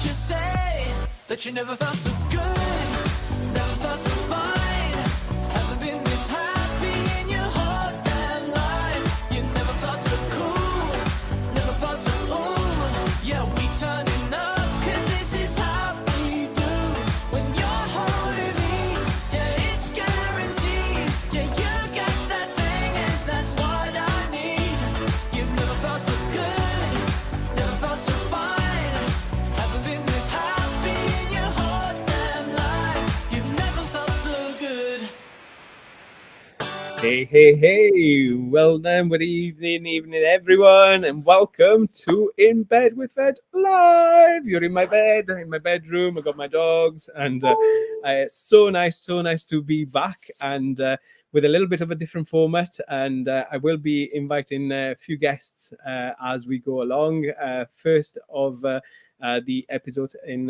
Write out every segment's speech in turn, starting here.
you say that you never felt so good, never felt so fine, haven't been this happy in your whole damn life. You never felt so cool, never felt so ooh. Yeah, we turning up, cause this is how we do. When you're holding me, yeah, it's guaranteed. Yeah, you got that thing and that's what I need. You've never felt so good, never felt so fine, haven't been this happy in your whole damn life. You've never felt so good. Hey, hey, hey, well done, good evening everyone, and welcome to In Bed with Ed Live. You're in my bed, in my bedroom, I got my dogs, and so nice to be back, and with a little bit of a different format, and I will be inviting a few guests as we go along. First of the episodes in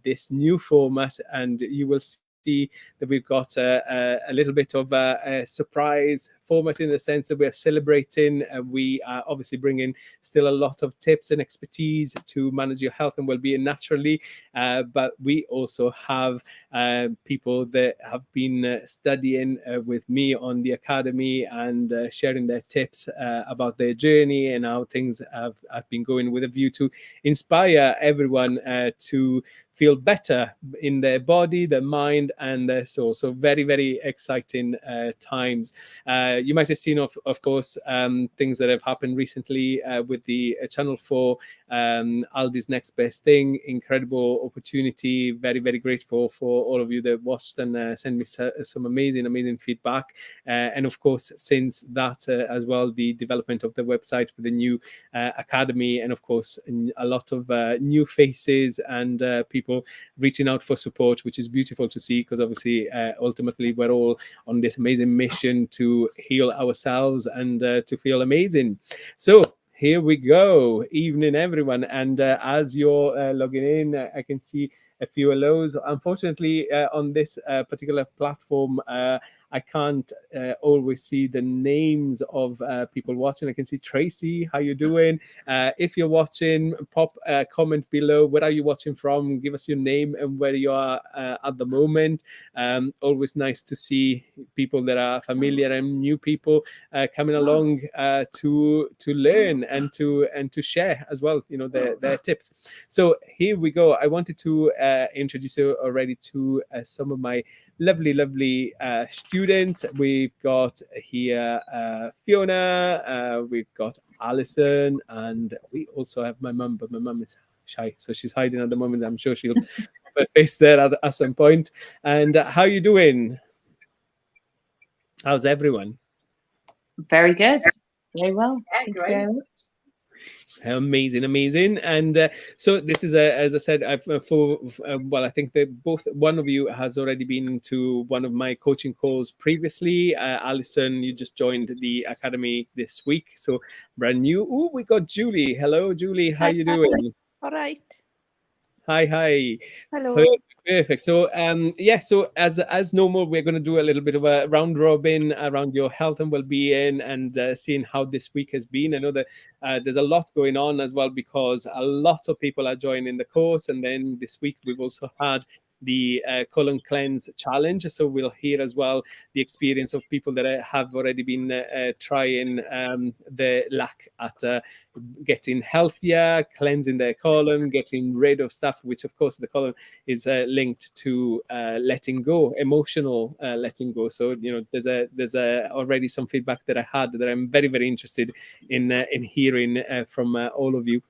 this new format, and you will see that we've got a little bit of a surprise format in the sense that we're celebrating. We are obviously bringing still a lot of tips and expertise to manage your health and well-being naturally, but we also have people that have been studying with me on the academy and sharing their tips about their journey and how things have been going, with a view to inspire everyone to feel better in their body, their mind, and their soul. So very, very exciting times. You might have seen, of course, things that have happened recently with the Channel 4 Aldi's Next Best Thing. Incredible opportunity. Very, very grateful for all of you that watched and sent me some amazing feedback. And of course, since that as well, the development of the website with the new academy, and of course, a lot of new faces and people reaching out for support, which is beautiful to see, because obviously ultimately we're all on this amazing mission to heal ourselves and to feel amazing. So here we go. Evening everyone, and as you're logging in, I can see a few hellos. Unfortunately, on this particular platform, I can't always see the names of people watching. I can see Tracy. How you doing? If you're watching, pop a comment below. Where are you watching from? Give us your name and where you are at the moment. Always nice to see people that are familiar and new people coming along to learn and to share as well, you know, their tips. So here we go. I wanted to introduce you already to some of my lovely students. We've got here Fiona, we've got Alison, and we also have my mum, but my mum is shy, so she's hiding at the moment. I'm sure she'll put her face there at some point. And how you doing? How's everyone? Very good. Very well. Thank you very much. Amazing. And so this is as I said, well, I think that one of you has already been to one of my coaching calls previously. Alison, you just joined the academy this week, so brand new. Oh, we got Julie. Hello, Julie. How you doing? All right. Hi. Hello. Perfect. So so as normal, we're going to do a little bit of a round robin around your health and well-being, and seeing how this week has been. I know that there's a lot going on as well, because a lot of people are joining the course, and then this week we've also had the colon cleanse challenge, so we'll hear as well the experience of people that have already been trying the lack at getting healthier, cleansing their colon, getting rid of stuff, which of course the colon is linked to letting go, emotional letting go. So you know, there's already some feedback that I had that I'm very interested in hearing from all of you.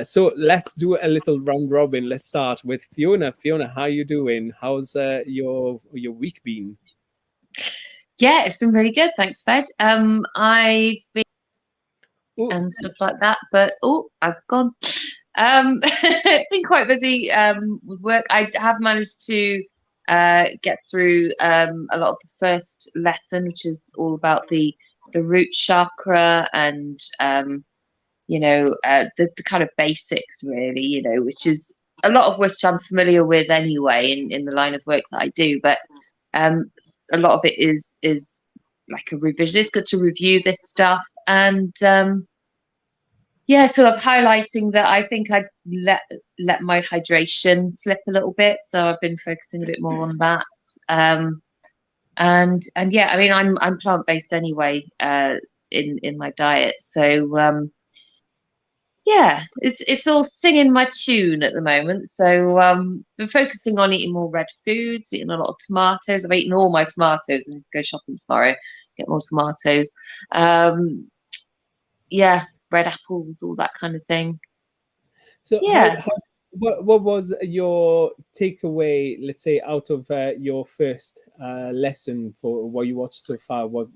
So let's do a little round robin. Let's start with Fiona. Fiona, how you doing? How's your week been? Yeah, it's been really good. Thanks, Fed. I've been Ooh. and stuff like that, but I've gone. It's been quite busy with work. I have managed to get through a lot of the first lesson, which is all about the root chakra and the kind of basics, really, you know, which is a lot of which I'm familiar with anyway in the line of work that I do. But a lot of it is like a revision. It's good to review this stuff, and yeah, sort of highlighting that I think I'd let my hydration slip a little bit, so I've been focusing a bit more on that. And yeah, I mean, I'm plant-based anyway, in my diet, so yeah, it's all singing my tune at the moment. So been focusing on eating more red foods, eating a lot of tomatoes. I've eaten all my tomatoes. I need to go shopping tomorrow, get more tomatoes. Um, yeah, red apples, all that kind of thing. So Yeah. what was your takeaway, let's say, out of your first lesson for what you watched so far? What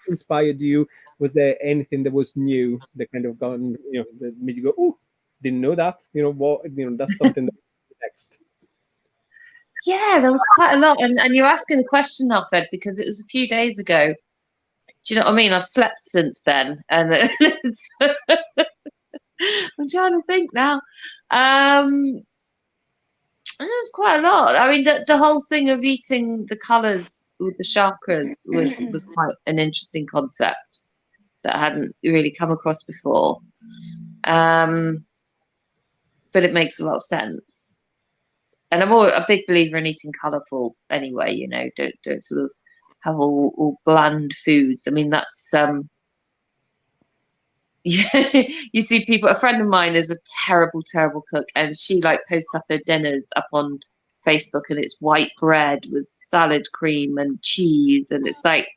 inspired you? Was there anything that was new that kind of gone, that made you go, oh, didn't know that? That's something that next. Yeah, there was quite a lot. And you're asking a question now, Fed, because it was a few days ago. Do you know what I mean? I've slept since then. And I'm trying to think now. There's quite a lot. I mean, the whole thing of eating the colours with the chakras was quite an interesting concept that I hadn't really come across before. But it makes a lot of sense. And I'm a big believer in eating colourful anyway, don't sort of have all bland foods. I mean, that's you see people. A friend of mine is a terrible cook, and she like posts up her dinners up on Facebook, and it's white bread with salad cream and cheese, and it's like,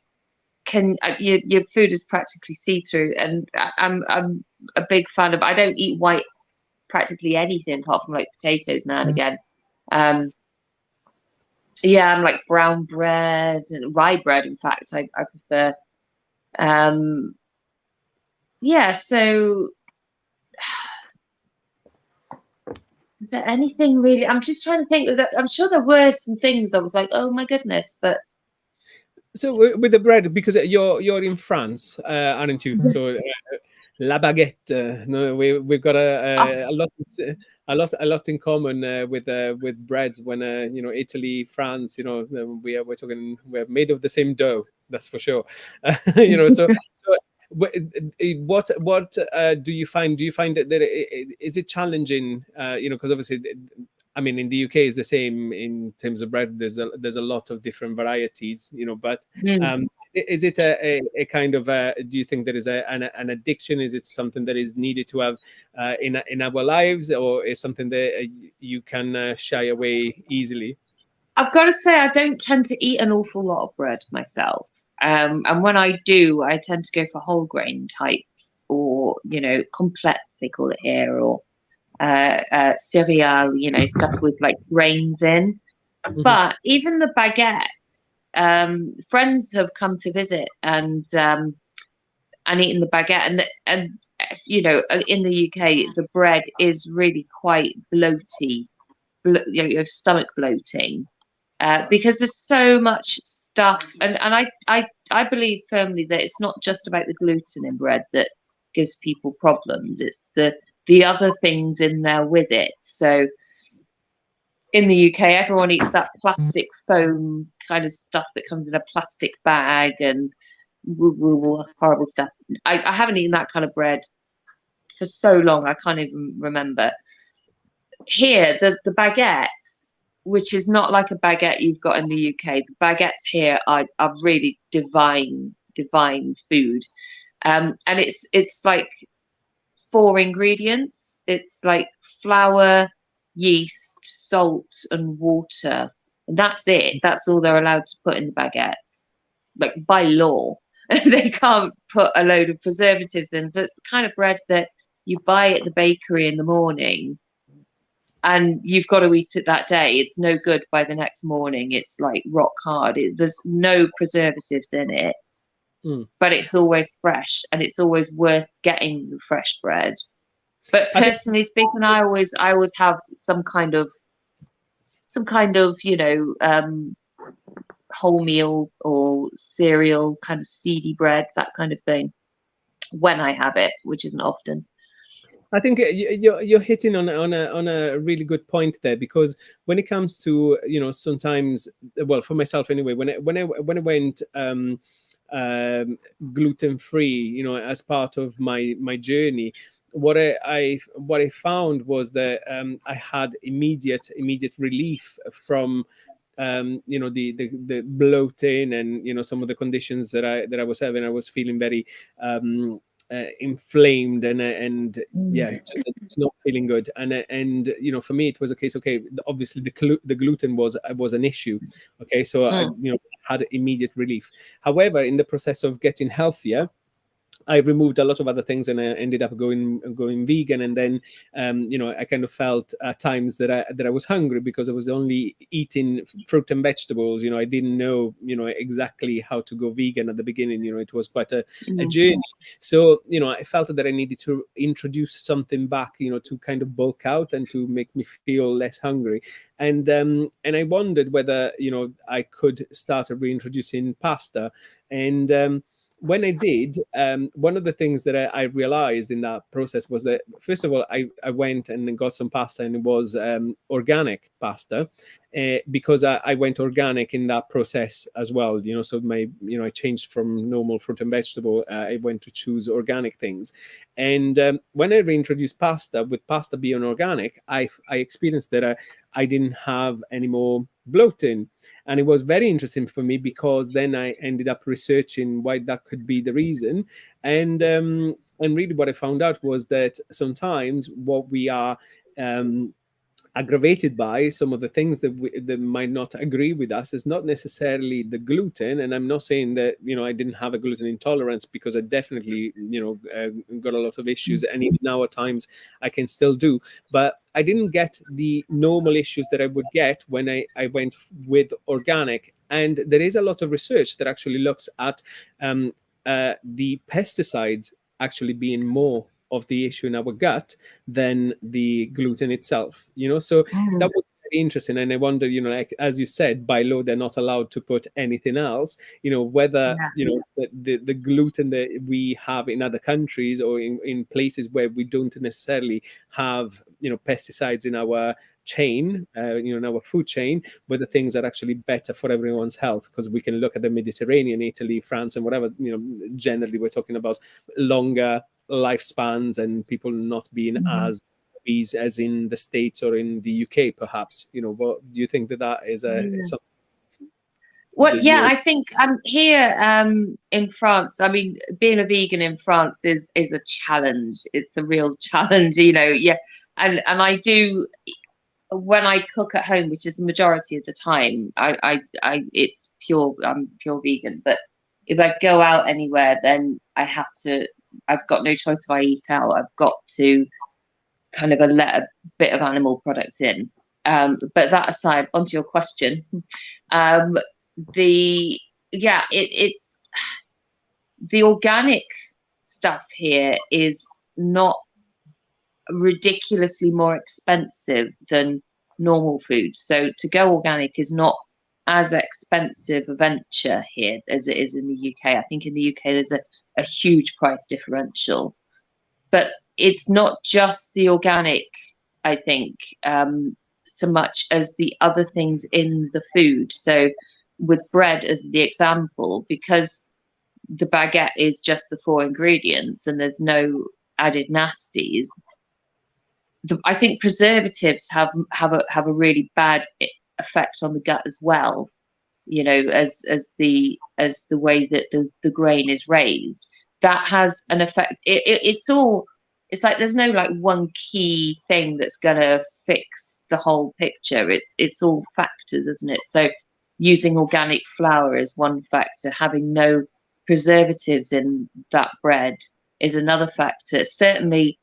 your food is practically see-through. And I'm a big fan of. I don't eat white practically anything apart from like potatoes now and again. Yeah, I'm like brown bread and rye bread. In fact, I prefer. Yeah, so is there anything really? I'm just trying to think. I'm sure there were some things I was like, oh my goodness, but So with the bread, because you're in France, aren't you? So yes. la baguette. No, we've got Oh, a lot in common with breads. When Italy, France, we're talking, we're made of the same dough. That's for sure. So what do you find? Do you find that is it challenging? Because obviously, I mean, in the UK is the same in terms of bread. There's a lot of different varieties, but mm. is it a kind of do you think there is an addiction? Is it something that is needed to have in our lives, or is something that you can shy away easily? I've got to say, I don't tend to eat an awful lot of bread myself. And when I do, I tend to go for whole grain types, or complex, they call it here, or cereal, stuff with like grains in. Mhm. But even the baguettes, friends have come to visit and eaten the baguette, and in the UK, the bread is really quite bloaty, stomach bloating, because there's so much stuff. And I believe firmly that it's not just about the gluten in bread that gives people problems. It's the other things in there with it. So in the UK, everyone eats that plastic foam kind of stuff that comes in a plastic bag and horrible stuff. I haven't eaten that kind of bread for so long, I can't even remember. Here, the baguettes, which is not like a baguette you've got in the UK, the baguettes here are really divine food. And it's like 4 ingredients. It's like flour, yeast, salt, and water. And that's it. That's all they're allowed to put in the baguettes, like by law. They can't put a load of preservatives in. So it's the kind of bread that you buy at the bakery in the morning and you've got to eat it that day. It's no good by the next morning. It's like rock hard. There's no preservatives in it, Mm. but it's always fresh and it's always worth getting the fresh bread. But I think personally speaking, I always have some kind of wholemeal or cereal, kind of seedy bread, that kind of thing, when I have it, which isn't often. I think you're hitting on a really good point there, because when it comes to sometimes, well, for myself anyway, when I went gluten free, as part of my journey, what I found was that I had immediate relief from the bloating and some of the conditions that I was having. I was feeling very inflamed and yeah, just not feeling good. And for me it was a case. Okay, obviously the gluten was an issue. Okay, so I had immediate relief. However, in the process of getting healthier, I removed a lot of other things, and I ended up going vegan. And then, I kind of felt at times that I was hungry because I was only eating fruit and vegetables. I didn't know, exactly how to go vegan at the beginning. It was quite a journey. So, I felt that I needed to introduce something back, to kind of bulk out and to make me feel less hungry. And I wondered whether, I could start reintroducing pasta. And when I did, one of the things that I realized in that process was that, first of all, I went and got some pasta, and it was organic pasta, because I went organic in that process as well. So I changed from normal fruit and vegetable. I went to choose organic things. And when I reintroduced pasta, with pasta being organic, I experienced that I didn't have any more bloating. And it was very interesting for me, because then I ended up researching why that could be the reason. And really what I found out was that sometimes what we are aggravated by, some of the things that might not agree with us, is not necessarily the gluten. And I'm not saying that I didn't have a gluten intolerance, because I definitely got a lot of issues, and even now at times I can still do. But I didn't get the normal issues that I would get when I went with organic. And there is a lot of research that actually looks at the pesticides actually being more of the issue in our gut than the gluten itself. So that was very interesting. And I wonder, like, as you said, by law they're not allowed to put anything else. Whether the gluten that we have in other countries, or in places where we don't necessarily have pesticides in our chain, in our food chain, whether things are actually better for everyone's health. Because we can look at the Mediterranean, Italy, France, and whatever. Generally we're talking about longer lifespans and people not being as obese as in the States or in the UK, perhaps. What do you think that is something Well, that yeah, you? I think here in France. I mean, being a vegan in France is a challenge. It's a real challenge, Yeah, and I do, when I cook at home, which is the majority of the time. It's pure. I'm pure vegan. But if I go out anywhere, then I have to. I've got no choice if I eat out. I've got to kind of let a bit of animal products in. But that aside, onto your question. Um, the it's the organic stuff here is not ridiculously more expensive than normal food. So to go organic is not as expensive a venture here as it is in the UK. I think in the UK there's a huge price differential. But it's not just the organic, I think, so much as the other things in the food. So with bread as the example, because the baguette is just the 4 ingredients and there's no added nasties. I think preservatives have a really bad effect on the gut as well. As the way that the grain is raised, that has an effect. It's like there's no like one key thing that's gonna fix the whole picture. It's all factors, isn't it? So using organic flour is one factor. Having no preservatives in that bread is another factor. Certainly,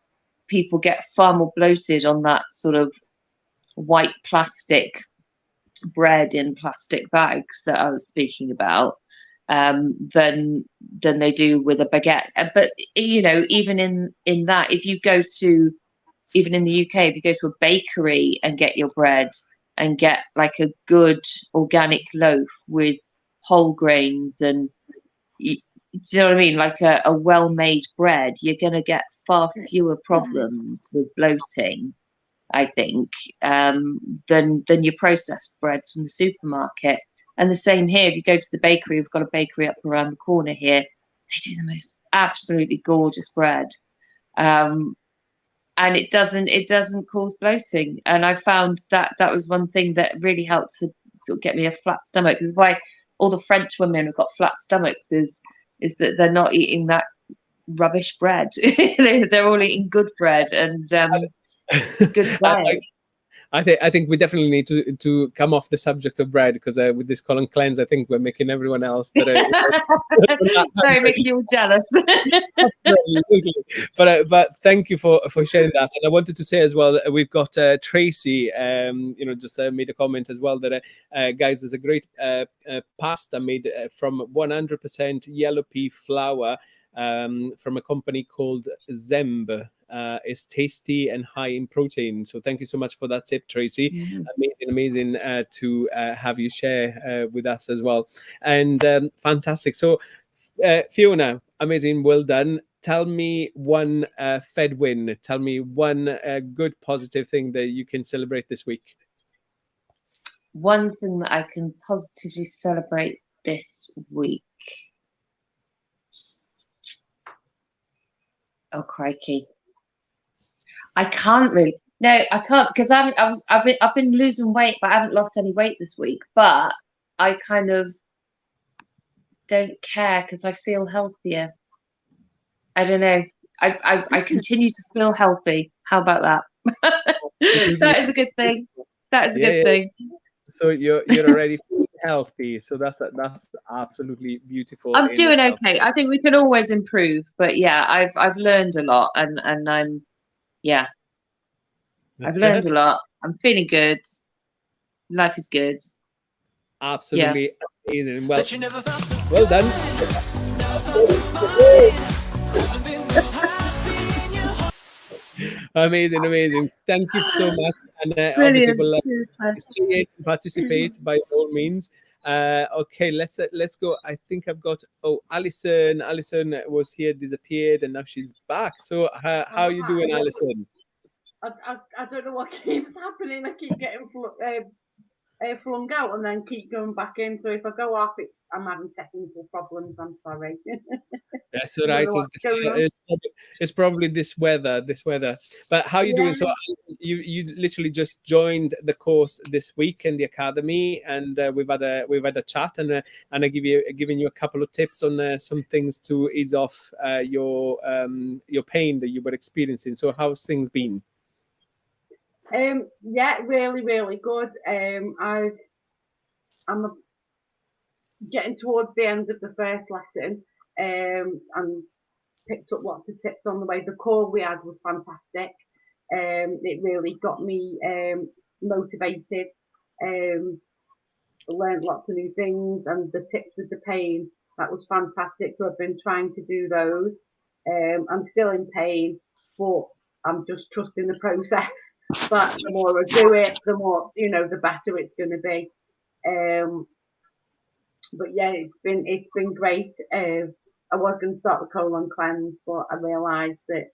people get far more bloated on that sort of white plastic bread in plastic bags that I was speaking about, than they do with a baguette. But even in that, if you go to, even in the UK, if you go to a bakery and get your bread and get like a good organic loaf with whole grains and do you know what I mean? Like a well-made bread, you're going to get far fewer problems with bloating, I think, than your processed breads from the supermarket. And the same here. If you go to the bakery, we've got a bakery up around the corner here. They do the most absolutely gorgeous bread. and it doesn't cause bloating. And I found that that was one thing that really helps to sort of get me a flat stomach. Because why all the French women have got flat stomachs is that they're not eating that rubbish bread. They're all eating good bread and good diet. I think we definitely need to come off the subject of bread, because with this colon cleanse, I think we're making everyone else that Sorry, making you all jealous. Absolutely. But thank you for sharing that. And I wanted to say as well that we've got Tracy, just made a comment as well that guys, there's a great pasta made from 100% yellow pea flour from a company called Zemb. Is tasty and high in protein. So thank you so much for that tip, Tracy. Amazing to have you share with us as well. And fantastic. So Fiona, amazing, well done. Tell me one Fed win. Tell me one good positive thing that you can celebrate this week. One thing that I can positively celebrate this week. Oh crikey! I can't really. No, I can't, because I've been losing weight, but I haven't lost any weight this week. But I kind of don't care because I feel healthier. I don't know. I continue to feel healthy. How about that? That is a good thing. That is a good thing. So you're already feeling healthy. So that's absolutely beautiful. I'm doing okay. I think we can always improve, but yeah, I've learned a lot, and I'm I've learned a lot. I'm feeling good. Life is good. Absolutely amazing. Well, That you never felt so well done. never felt so fine. Haven't been this happy in your heart. Amazing. Thank you so much. And obviously, we'll participate by all means. Okay, let's go. I think I've got Alison. Alison was here, disappeared, and now she's back. So how are you doing, Alison? I don't know what keeps happening. I keep getting flung out and then keep going back in. So if I go off, I'm having technical problems. I'm sorry. That's all right. It's probably this weather. But how are you doing? So you literally just joined the course this week in the academy, and we've had a chat, and I giving you a couple of tips on some things to ease off your pain that you were experiencing. So how's things been? Yeah, really, really good. I'm getting towards the end of the first lesson, and picked up lots of tips on the way. The call we had was fantastic. It really got me motivated. Learned lots of new things, and the tips with the pain, that was fantastic. So I've been trying to do those. I'm still in pain, but I'm just trusting the process. But the more I do it, the more, the better it's going to be. But yeah, it's been great. I was going to start the colon cleanse, but I realised that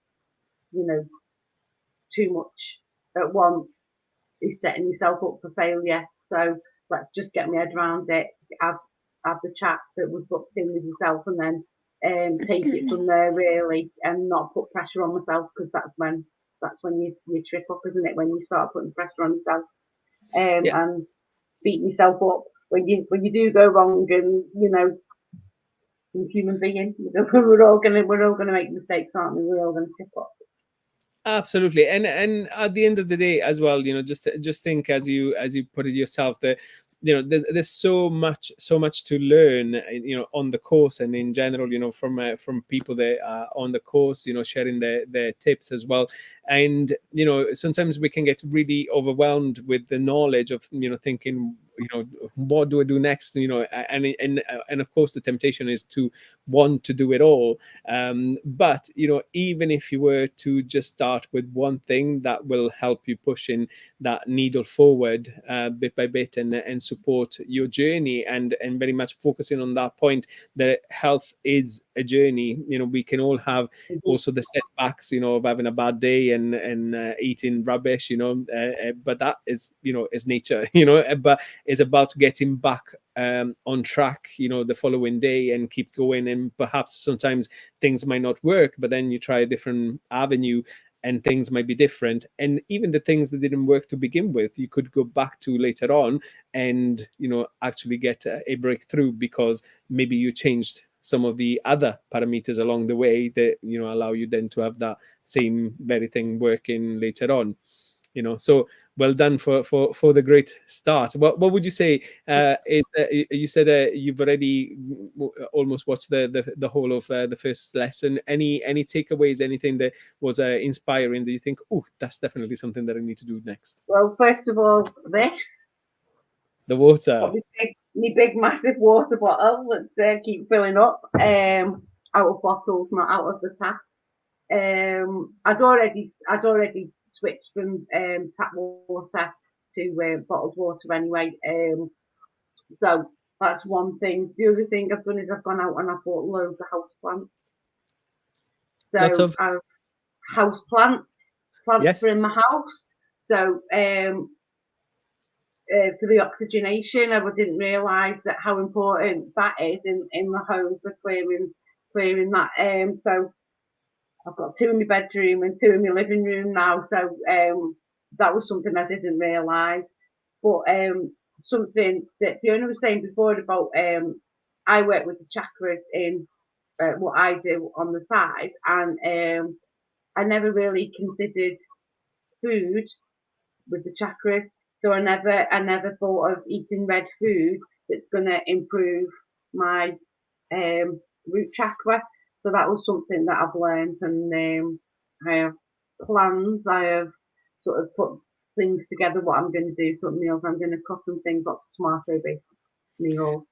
too much at once is setting yourself up for failure. So let's just get my head around it. Have the chat that was booked in with yourself, and then take it from there really, and not put pressure on myself, because that's when you trip up, isn't it? When you start putting pressure on yourself, and beating yourself up when you do go wrong, and human being, we're all gonna make mistakes, aren't we? We're all gonna trip up. Absolutely, and at the end of the day as well, just think, as you put it yourself, that there's so much to learn, on the course, and in general, from people that are on the course, sharing their tips as well. And sometimes we can get really overwhelmed with the knowledge of thinking, what do I do next, and of course the temptation is to want to do it all, but even if you were to just start with one thing that will help you pushing that needle forward bit by bit, and support your journey, and very much focusing on that point that health is a journey. We can all have also the setbacks, of having a bad day and eating rubbish, but that is is nature, but it's about getting back on track, the following day, and keep going. And perhaps sometimes things might not work, but then you try a different avenue, and things might be different. And even the things that didn't work to begin with, you could go back to later on and, actually get a breakthrough, because maybe you changed some of the other parameters along the way that, allow you then to have that same very thing working later on. So well done for the great start. What would you say is you said you've already almost watched the whole of the first lesson. Any takeaways, anything that was inspiring that you think, oh, that's definitely something that I need to do next? Well, first of all, this. The water. Got my big massive water bottle that keep filling up. Out of bottles, not out of the tap. I'd already switched from tap water to bottled water anyway. So that's one thing. The other thing I've done is I've gone out and I've bought loads of house plants. Lots So of I've house plants Yes. for in my house. So for the oxygenation, I didn't realise that how important that is in the home for clearing that. So I've got 2 in my bedroom and 2 in my living room now. So that was something I didn't realise. But something that Fiona was saying before about I work with the chakras in what I do on the side, and I never really considered food with the chakras. So I never thought of eating red food that's going to improve my root chakra. So that was something that I've learned, and I have plans. I have sort of put things together what I'm going to do, some meals I'm going to cook and things, lots of tomato based meals.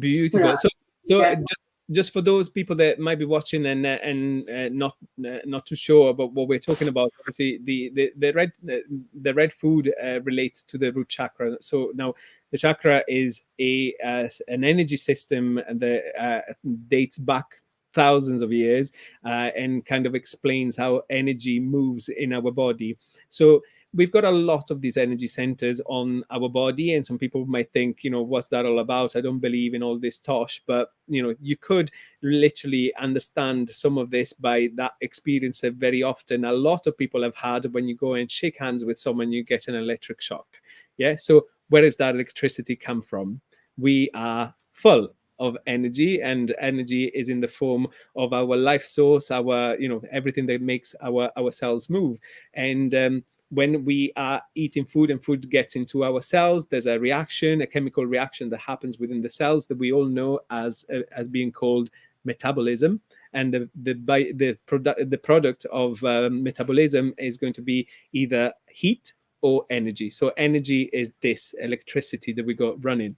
Beautiful. Yeah. So Yeah. just for those people that might be watching and not too sure about what we're talking about, obviously the red food relates to the root chakra. So now the chakra is an energy system that dates back thousands of years, and kind of explains how energy moves in our body. So we've got a lot of these energy centers on our body, and some people might think, what's that all about? I don't believe in all this tosh. But you could literally understand some of this by that experience that very often a lot of people have had when you go and shake hands with someone, you get an electric shock. Yeah. So where does that electricity come from? We are full of energy, and energy is in the form of our life source, our everything that makes our cells move. And when we are eating food and food gets into our cells, there's a reaction, a chemical reaction that happens within the cells that we all know as being called metabolism. And the product of metabolism is going to be either heat or energy. So energy is this electricity that we got running.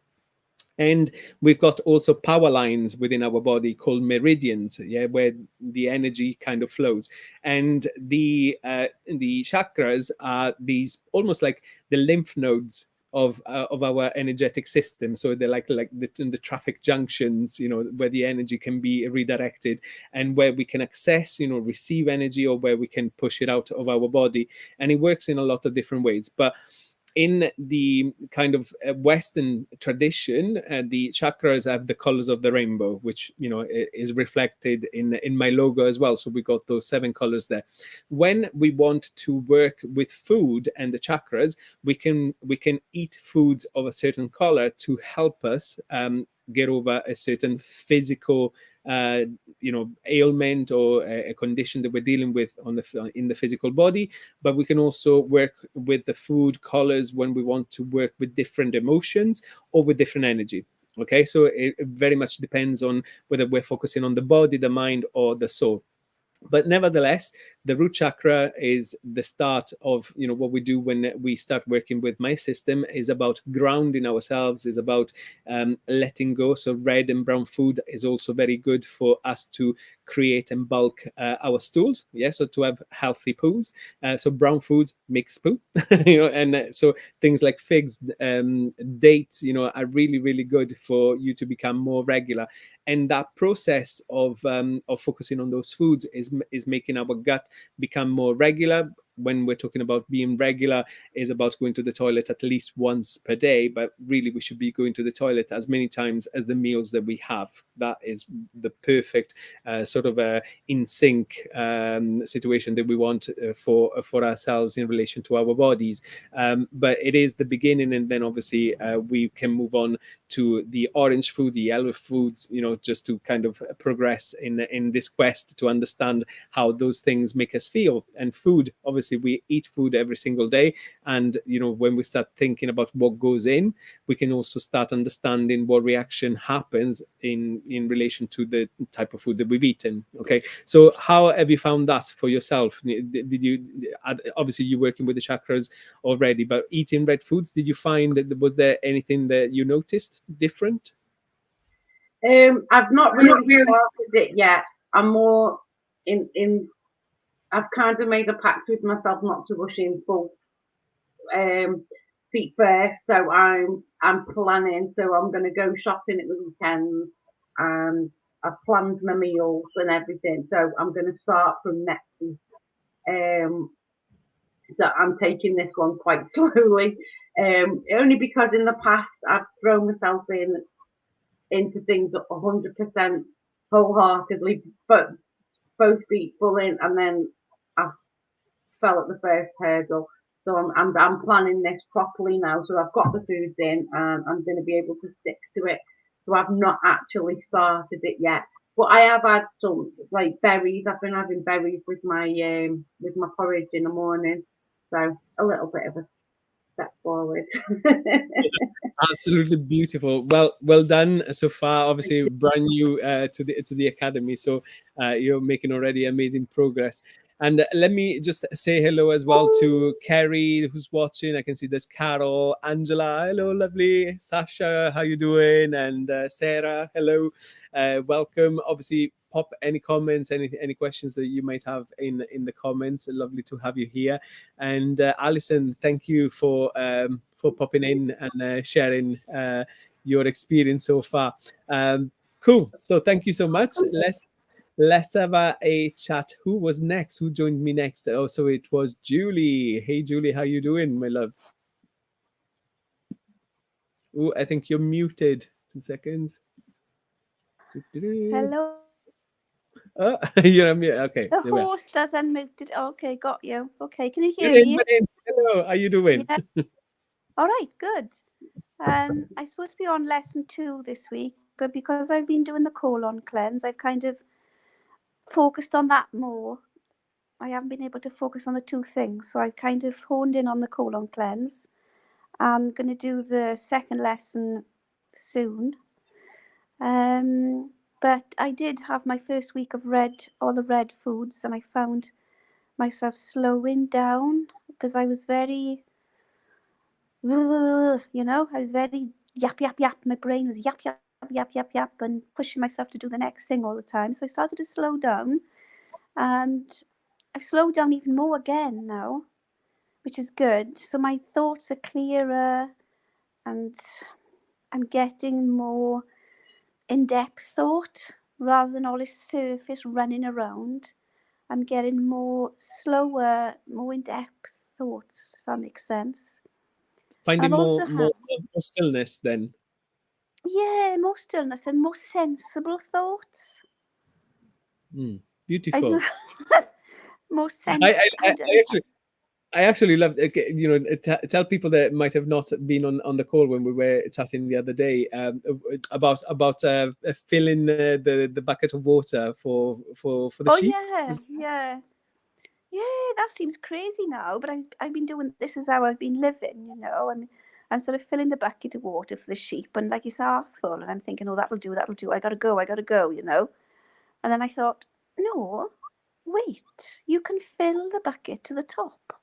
And we've got also power lines within our body called meridians, yeah, where the energy kind of flows. And the chakras are these almost like the lymph nodes of our energetic system. So they're like the traffic junctions, where the energy can be redirected, and where we can access, receive energy, or where we can push it out of our body. And it works in a lot of different ways. But in the kind of Western tradition, the chakras have the colors of the rainbow, which is reflected in my logo as well. So we got those 7 colors there. When we want to work with food and the chakras, we can eat foods of a certain color to help us get over a certain physical ailment or a condition that we're dealing with in the physical body. But we can also work with the food colors when we want to work with different emotions or with different energy. Okay, so it very much depends on whether we're focusing on the body, the mind, or the soul. But nevertheless, the root chakra is the start of what we do when we start working with my system. Is about grounding ourselves, is about letting go. So red and brown food is also very good for us to create and bulk our stools. Yeah, so to have healthy poos. So brown foods mix poo, and so things like figs, dates, are really, really good for you to become more regular. And that process of focusing on those foods is making our gut become more regular, when we're talking about being regular, is about going to the toilet at least once per day, but really we should be going to the toilet as many times as the meals that we have. That is the perfect sort of in sync situation that we want for ourselves in relation to our bodies. But it is the beginning, and then obviously we can move on to the orange food, the yellow foods, just to kind of progress in this quest to understand how those things make us feel. And food, obviously, we eat food every single day, and when we start thinking about what goes in, we can also start understanding what reaction happens in relation to the type of food that we've eaten. Okay, so how have you found that for yourself? Did you, obviously you're working with the chakras already, but eating red foods, did you find that, was there anything that you noticed different? I've not really started it yet. I'm more in. I've kind of made a pact with myself not to rush in full feet first. So I'm planning. So I'm going to go shopping at the weekend, and I've planned my meals and everything. So I'm going to start from next week. That I'm taking this one quite slowly, only because in the past I've thrown myself into things 100% wholeheartedly, but both feet full in, and then I fell at the first hurdle. So I'm planning this properly now. So I've got the foods in, and I'm going to be able to stick to it. So I've not actually started it yet, but I have had some like berries. I've been having berries with my porridge in the morning. So a little bit of a step forward. Absolutely beautiful. Well done so far. Obviously, brand new to the academy, so you're making already amazing progress. And let me just say hello as well to Kerry, who's watching. I can see there's Carol, Angela, hello, lovely. Sasha, how you doing? And Sarah, hello, welcome. Obviously, pop any comments, any questions that you might have in the comments. Lovely to have you here. And Alison, thank you for popping in and sharing your experience so far. Cool. So thank you so much. Let's have a chat. Who was next? Who joined me next? Oh, so it was Julie. Hey, Julie, how you doing, my love? Oh, I think you're muted. 2 seconds. Hello. Oh, you're on mute. Okay. The there we are. host has unmuted. Okay, got you. Okay, can you hear You're in, me? hello, how you doing? Yeah. All right, good. I'm supposed to be on lesson 2 this week, but because I've been doing the colon cleanse, I've kind of focused on that more. I haven't been able to focus on the 2 things, so I've kind of honed in on the colon cleanse. I'm going to do the second lesson soon. But I did have my first week of all the red foods, and I found myself slowing down because I was very, I was very yap, yap, yap. My brain was yap, yap, yap, yap, yap, and pushing myself to do the next thing all the time. So I started to slow down, and I've slowed down even more again now, which is good. So my thoughts are clearer, and I'm getting more in-depth thought rather than all this surface running around. I'm getting more slower, more in-depth thoughts, if that makes sense. Finding I've more also had, stillness then. yeah, more stillness and more sensible thoughts. I Beautiful. don't more sense. I actually love, tell people that might have not been on the call when we were chatting the other day about filling the bucket of water for the sheep. Yeah. That seems crazy now, but I've been doing this is how I've been living, and I'm sort of filling the bucket of water for the sheep, and like it's half full, and I'm thinking, oh, that'll do. I gotta go, and then I thought, no, wait, you can fill the bucket to the top.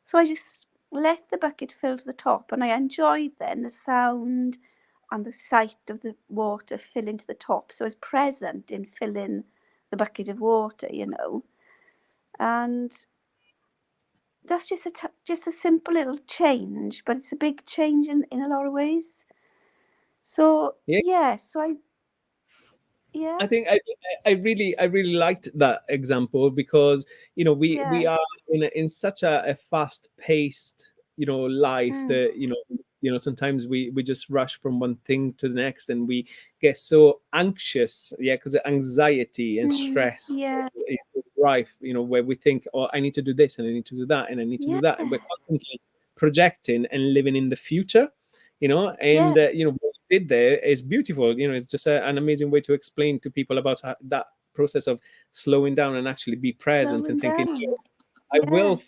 So I just let the bucket fill to the top, and I enjoyed then the sound and the sight of the water filling to the top. So I was present in filling the bucket of water, and that's just a simple little change, but it's a big change in a lot of ways. So Yeah. so Yeah. I think I really liked that example, because we Yeah. are in such a fast paced life Mm. that sometimes we just rush from one thing to the next, and we get so anxious, yeah, because anxiety and Mm. stress Yeah. is rife, where we think, oh, I need to do this and I need to do that and I need to do Yeah. that, and we're constantly projecting and living in the future, Yeah. and what we did there is beautiful. It's just an amazing way to explain to people about that process of slowing down and actually be present Slowing and thinking, down. I Yeah. will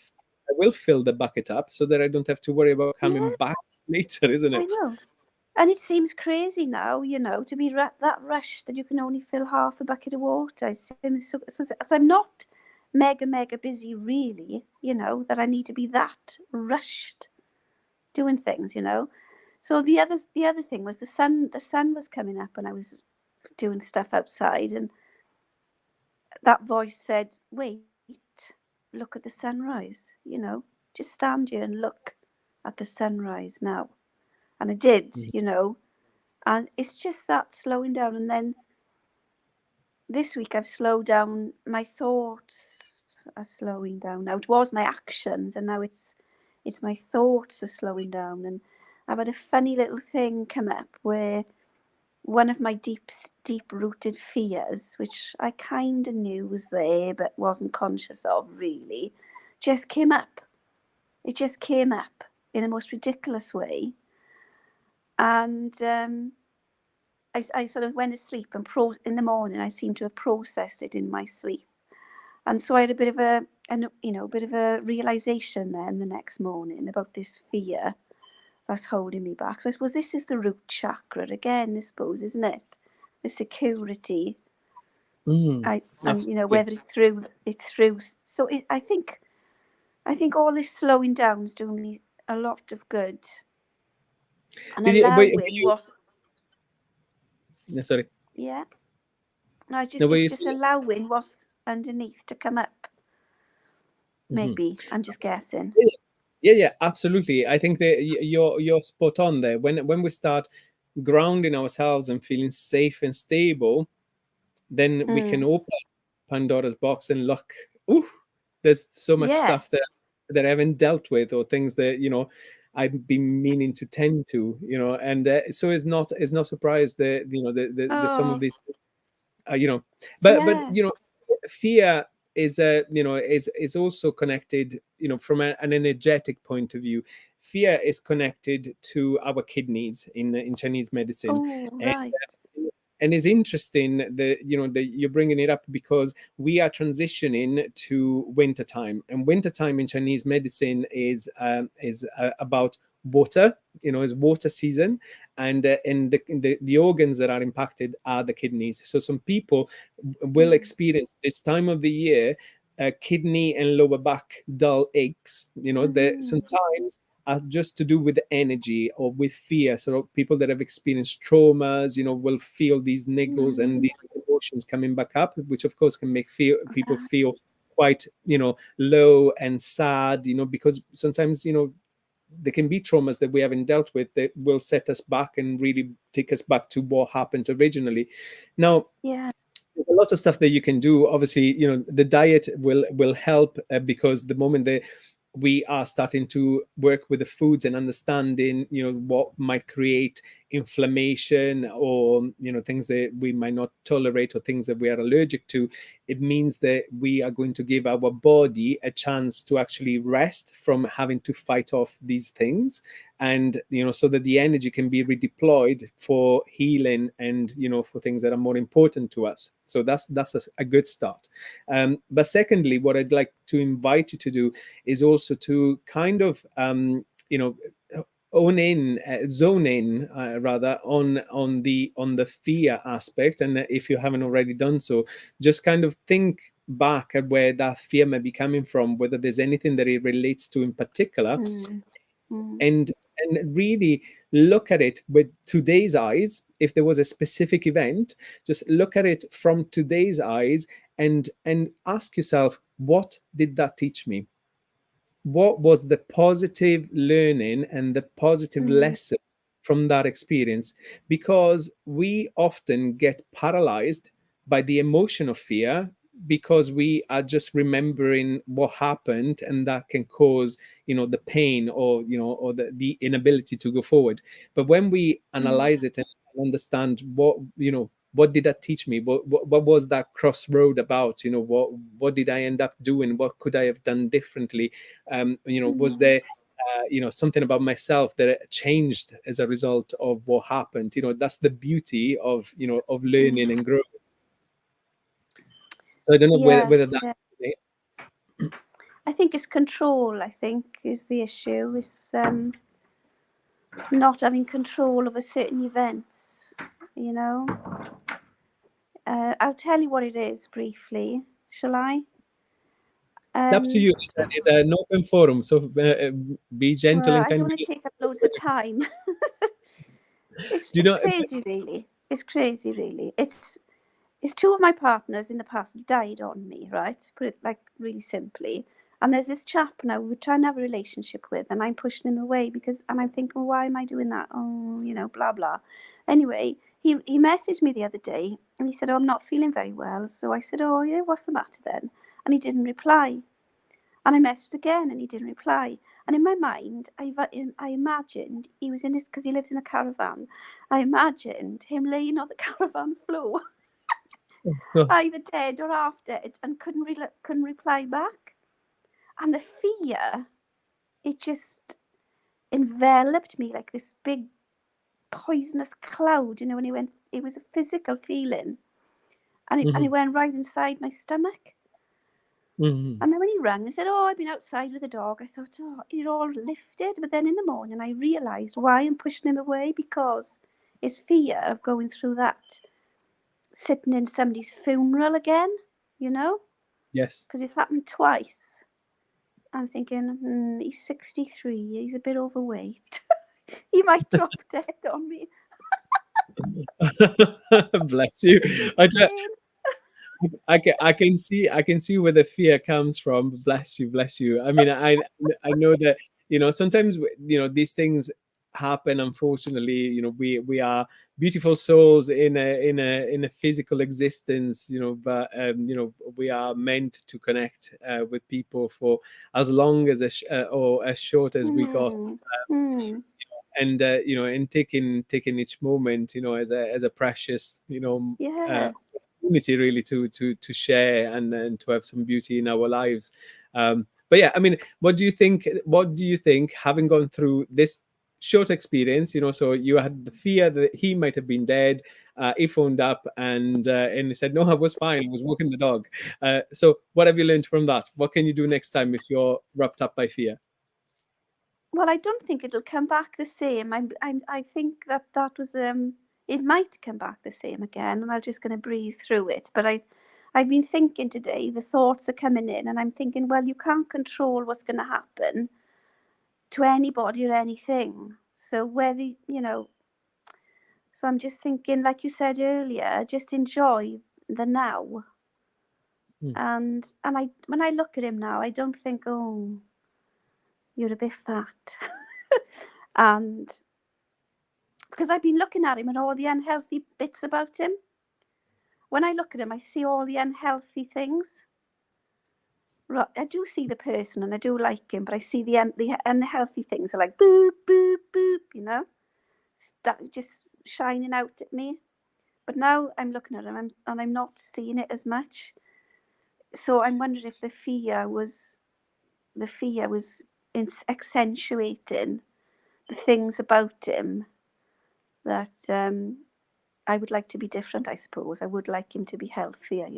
I will fill the bucket up so that I don't have to worry about coming Yeah. back later, isn't I it? know. And it seems crazy now, to be that rush that you can only fill half a bucket of water. It seems so I'm not mega busy, really, that I need to be that rushed doing things. So the other thing was the sun was coming up and I was doing stuff outside, and that voice said, "Wait, look at the sunrise. Just stand here and look at the sunrise now." And I did. And it's just that slowing down. And then this week I've slowed down. My thoughts are slowing down now. It was my actions, and now it's my thoughts are slowing down. And I've had a funny little thing come up where one of my deep rooted fears, which I kind of knew was there but wasn't conscious of really, just came up. It just came up in the most ridiculous way. And I sort of went to sleep, and in the morning I seemed to have processed it in my sleep, and so I had a bit of a realization then the next morning about this fear that's holding me back. So I suppose this is the root chakra again, I suppose, isn't it? The security. Mm, And absolutely. whether it's through. So I think all this slowing down is doing me a lot of good, and But allowing you, what. no, sorry. Yeah. No, No, but it's you just see, allowing what's underneath to come up. mhm. Maybe I'm just guessing. Yeah, yeah, absolutely. I think that you're spot on there. When we start grounding ourselves and feeling safe and stable, then we can Mm. open Pandora's box and look. Ooh, there's so much Yeah. stuff that I haven't dealt with, or things that I've been meaning to tend to, and so it's not surprised that the some of Oh, these you know but yeah. fear is also connected, from an energetic point of view. Fear is connected to our kidneys in Chinese medicine, Oh, and right. it's interesting that you're bringing it up, because we are transitioning to winter time, and winter time in Chinese medicine is about water. Is water season, and the organs that are impacted are the kidneys. So some people will Mm. experience this time of the year kidney and lower back dull aches. That Mm. sometimes are just to do with energy or with fear. So people that have experienced traumas, will feel these niggles and Mm. these emotions coming back up, which of course can make people Right. feel quite, low and sad, because sometimes, there can be traumas that we haven't dealt with that will set us back and really take us back to what happened originally. Now, Yeah. there's a lot of stuff that you can do. Obviously, the diet will help, because the moment that we are starting to work with the foods and understanding what might create inflammation, or things that we might not tolerate, or things that we are allergic to, it means that we are going to give our body a chance to actually rest from having to fight off these things, and so that the energy can be redeployed for healing, and for things that are more important to us. So that's a good start. But secondly, what I'd like to invite you to do is also to kind of you know zone in, rather, on the fear aspect. And if you haven't already done so, just kind of think back at where that fear may be coming from, whether there's anything that it relates to in particular, Mm. Mm. and really look at it with today's eyes. If there was a specific event, just look at it from today's eyes, and ask yourself, what did that teach me? What was the positive learning and the positive Mm. lesson from that experience? Because we often get paralyzed by the emotion of fear, because we are just remembering what happened, and that can cause, the pain, or or the inability to go forward. But when we analyze it and understand what did that teach me, what was that crossroad about, what did I end up doing, what could I have done differently, was there something about myself that changed as a result of what happened. That's the beauty of of learning and growing. So I don't know Yeah, whether that. yeah. I think it's control. I think is the issue. Is not having control over certain events. You know. I'll tell you what it is briefly. Shall I? It's up to you. It's an open forum, so be gentle Well, and I don't kind. want to take up loads of time. it's Do you it's know? crazy, really. It's crazy, really. It's two of my partners in the past have died on me, right? To put it like really simply. And there's this chap now we're trying to have a relationship with, and I'm pushing him away and I'm thinking, why am I doing that? Oh, blah blah. Anyway, he messaged me the other day and he said, oh, I'm not feeling very well. So I said, oh yeah, what's the matter then? And he didn't reply. And I messaged again and he didn't reply. And in my mind, I imagined he was in his, because he lives in a caravan, I imagined him laying on the caravan floor, either dead or half dead, and couldn't reply back. And the fear, it just enveloped me like this big poisonous cloud, when he went, it was a physical feeling. And it went right inside my stomach. Mhm. And then when he rang, he said, oh, I've been outside with the dog. I thought, oh, it all lifted. But then in the morning, I realised why I'm pushing him away, because it's fear of going through that, sitting in somebody's funeral again, Yes. because it's happened twice. I'm thinking, he's 63, he's a bit overweight. He might drop dead on me. Bless you. Insane. I can see where the fear comes from. Bless you, bless you. I mean, I know that sometimes these things happen. Unfortunately, we are beautiful souls in a physical existence. But we are meant to connect with people for as long as or as short as we got. And in taking each moment as a precious Yeah. opportunity, really, to share and to have some beauty in our lives. But yeah, I mean, what do you think, having gone through this short experience, so you had the fear that he might have been dead, he phoned up and he said, no, I was fine, I was walking the dog. So what have you learned from that? What can you do next time if you're wrapped up by fear? Well, I don't think it'll come back the same. I think that was it might come back the same again, and I'm just going to breathe through it. But I've been thinking today. The thoughts are coming in, and I'm thinking, well, you can't control what's going to happen to anybody or anything. So whether so I'm just thinking, like you said earlier, just enjoy the now. And when I look at him now, I don't think, oh, you're a bit fat. And because I've been looking at him and all the unhealthy bits about him. When I look at him, I see all the unhealthy things. I do see the person and I do like him, but I see the unhealthy things are like boop, boop, boop, just shining out at me. But now I'm looking at him and I'm not seeing it as much. So I'm wondering if the fear was accentuating the things about him that I would like to be different, I suppose. I would like him to be healthier,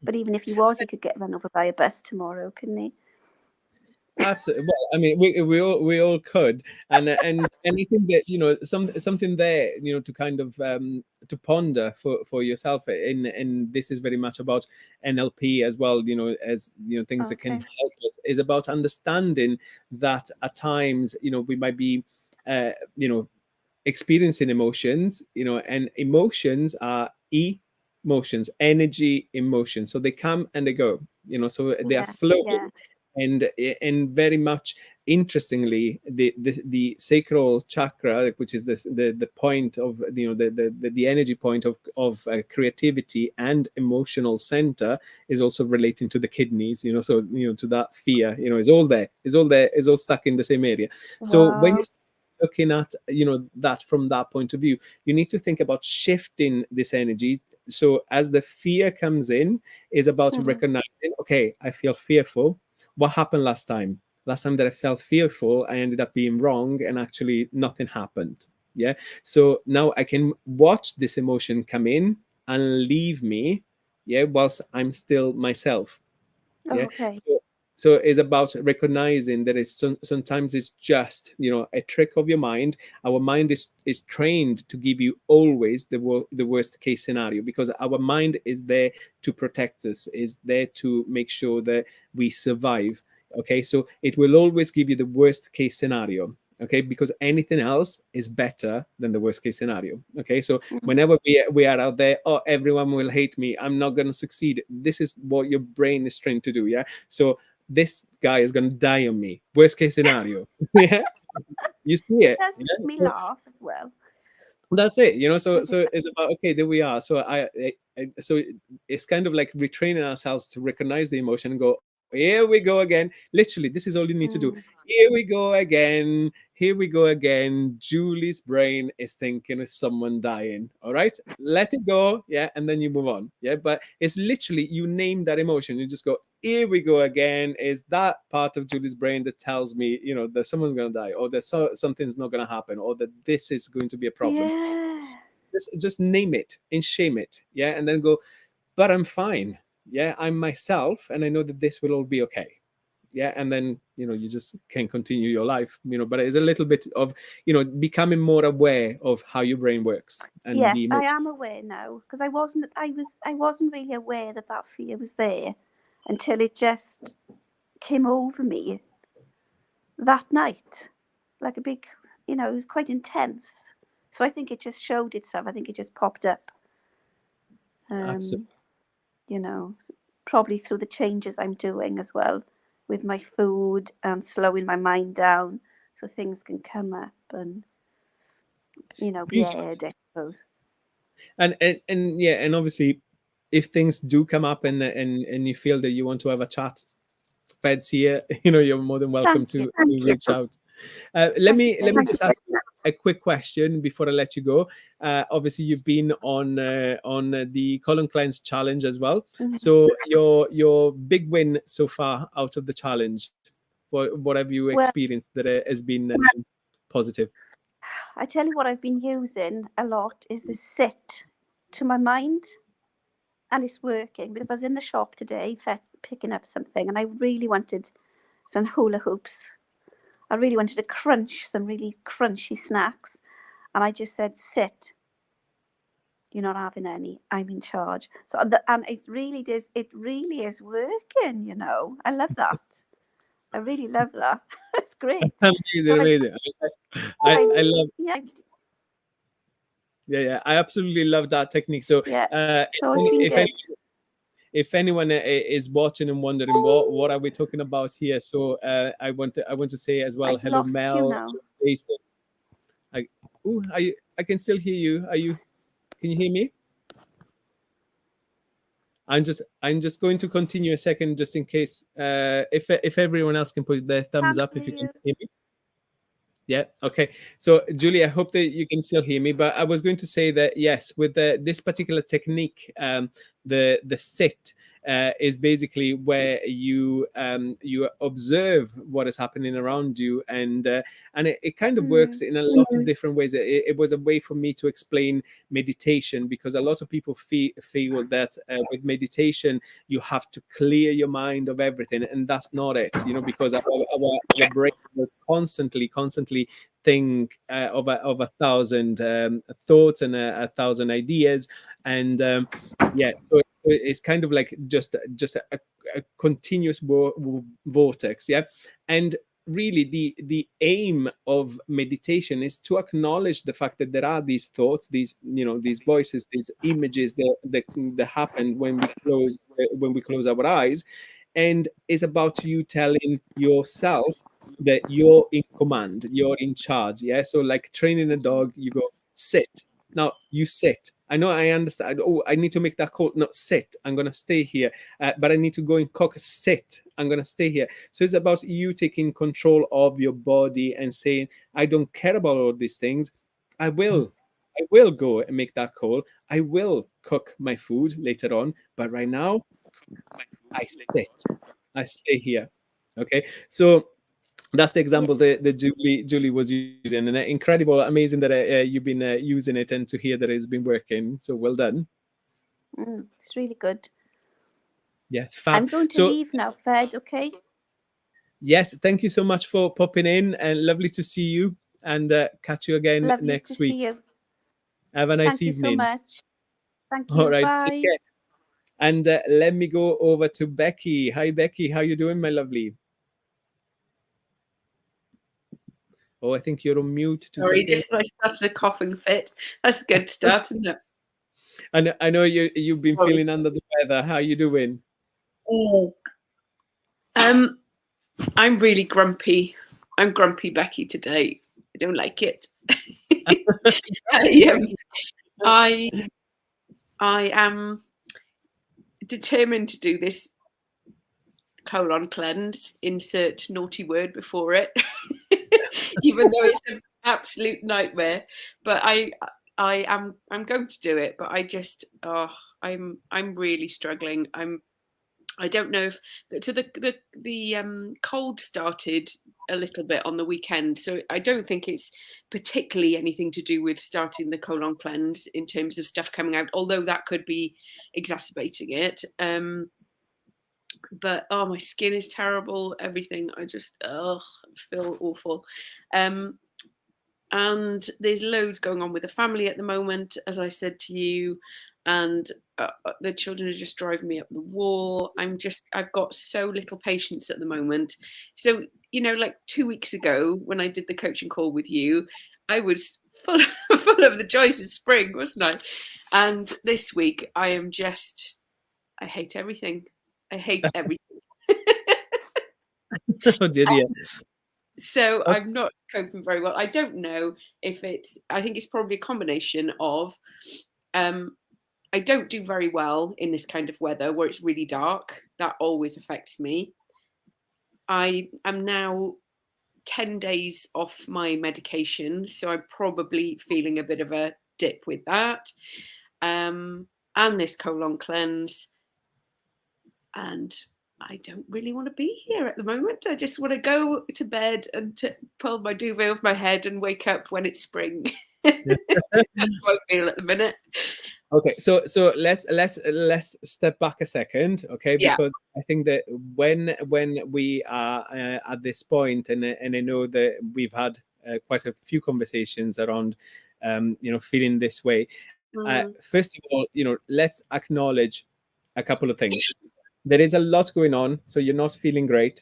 But even if he was, he could get run over by a bus tomorrow, couldn't he? Absolutely. Well, I mean, we all could, and I think that something there to kind of to ponder for yourself, and this is very much about NLP as well. As things that can Okay. help us is about understanding that at times we might be experiencing emotions, and emotions are emotions, energy, emotions. So they come and they go, so they are Yeah, flowing, yeah. and very much interestingly, the sacral chakra, which is the point of, the energy point of creativity and emotional center, is also relating to the kidneys. So to that fear, is all there, is all stuck in the same area. So when Wow. you start looking at that from that point of view, you need to think about shifting this energy. So as the fear comes in, is about Mhm. recognizing, okay, I feel fearful. What happened last time? Last time that I felt fearful, I ended up being wrong, and actually nothing happened. Yeah. So now I can watch this emotion come in and leave me, yeah, whilst I'm still myself. Yeah. Okay. So it's about recognizing that sometimes it's just a trick of your mind. Our mind is trained to give you always the worst case scenario, because our mind is there to protect us, is there to make sure that we survive. Okay, so it will always give you the worst case scenario. Okay, because anything else is better than the worst case scenario. Okay, so Mhm. whenever we are out there, oh, everyone will hate me, I'm not going to succeed, this is what your brain is trained to do. Yeah. So this guy is going to die on me, worst case scenario. Yeah, you see It it. does Yeah. make me So laugh as well. that's it. So it's about, okay, there we are. So so it's kind of like retraining ourselves to recognize the emotion and go, here we go again. Literally, this is all you need to do. Mm. Here we go again. Here we go again. Julie's brain is thinking of someone dying. All right, let it go. Yeah, and then you move on. Yeah, but it's literally, you name that emotion, you just go, here we go again. Is that part of Julie's brain that tells me, that someone's going to die, or that something's not going to happen, or that this is going to be a problem. Yeah. Just name it and shame it. Yeah, and then go, but I'm fine. Yeah, I'm myself, and I know that this will all be okay. Yeah, and then you just can continue your life. But it's a little bit of becoming more aware of how your brain works and Yes, the I emotion. am aware now, because I wasn't really aware that that fear was there until it just came over me that night, like a big, it was quite intense. So I think it just showed itself. I think it just popped up. Absolutely. Um, probably through the changes I'm doing as well with my food and slowing my mind down so things can come up and be aired, I suppose. And yeah, and obviously, if things do come up and you feel that you want to have a chat, Fed's here. You're more than welcome Thank you. to reach out. Let Thank you me very much. just ask you a quick question before I let you go. Obviously, you've been on the Colon Cleanse challenge as well. Mhm. So your big win so far out of the challenge, what have you Well, experienced that has been positive? I tell you what I've been using a lot is the sit to my mind, and it's working because I was in the shop today picking up something, and I really wanted some hula hoops. I really wanted to crunch some really crunchy snacks, and I just said, "Sit. You're not having any. I'm in charge." So, and it really does. It really is working. I love that. I really love that. It's great. So Amazing, amazing. I love. yeah, Yeah, I absolutely love that technique. So yeah. if So it's any, been if any good. if anyone is watching and wondering what are we talking about here, so I want to say as well, I've hello lost you Mel, now. Jason. I, ooh, I can still hear you. Can you hear me? I'm just going to continue a second, just in case, if everyone else can put their thumbs Can't up hear if you can you. hear me. Yeah. Okay. So, Julie, I hope that you can still hear me. But I was going to say that yes, with this particular technique, the sit is basically where you observe what is happening around you, and it kind of works Mm. in a lot of different ways. It was a way for me to explain meditation, because a lot of people feel that with meditation you have to clear your mind of everything, and that's not it. Because our brain will constantly think of a thousand thoughts and a thousand ideas, and yeah, so it's kind of like just a continuous vortex. Yeah. And really, the aim of meditation is to acknowledge the fact that there are these thoughts, these voices, these images that happen when we close our eyes, and it's about you telling yourself, that you're in command, you're in charge. Yeah. So like training a dog, you go sit. Now you sit. I know, I understand. Oh, I need to make that call. No, sit. I'm gonna stay here. But I need to go and cook. Sit. I'm gonna stay here. So it's about you taking control of your body and saying, I don't care about all these things. I will. I will go and make that call. I will cook my food later on. But right now, I sit. I stay here. Okay. So that's the example that Julie was using, and incredible, amazing that you've been using it, and to hear that it's been working. So well done. It's really good. Yeah, fab. I'm going to So leave now, Fed, okay? yes, thank you so much for popping in, and lovely to see you, and catch you again Lovely to next week. see you. Have a nice Thank you so evening. much. Thank All you. right, Bye. take care. And let me go over to Becky. Hi, Becky. How you doing, my lovely? Oh, I think you're on mute. 2 Sorry, seconds. just I started a coughing fit. That's a good start, isn't it? I know you've been Sorry. feeling under the weather. How you doing? Oh. I'm really grumpy. I'm grumpy Becky today. I don't like it. I am determined to do this colon cleanse. Insert naughty word before it, even though it's an absolute nightmare. But I'm going to do it. But I just I'm really struggling. I don't know if so the cold started a little bit on the weekend, so I don't think it's particularly anything to do with starting the colon cleanse in terms of stuff coming out, although that could be exacerbating it. But my skin is terrible. Everything, I just feel awful. And there's loads going on with the family at the moment, as I said to you, and the children are just driving me up the wall. I've got so little patience at the moment. So, like 2 weeks ago when I did the coaching call with you, I was full of the joys of spring, wasn't I? And this week I hate everything. I hate everything. Oh dear. So I'm not coping very well. I don't know if I think it's probably a combination of, I don't do very well in this kind of weather where it's really dark. That always affects me. I am now 10 days off my medication, so I'm probably feeling a bit of a dip with that. And this colon cleanse. And I don't really want to be here at the moment. I just want to go to bed and to pull my duvet over my head and wake up when it's spring. That's how I feel at the minute. Okay, so let's step back a second, okay? Yeah. Because I think that when we are at this point, and I know that we've had quite a few conversations around, feeling this way. First of all, let's acknowledge a couple of things. There is a lot going on, so you're not feeling great.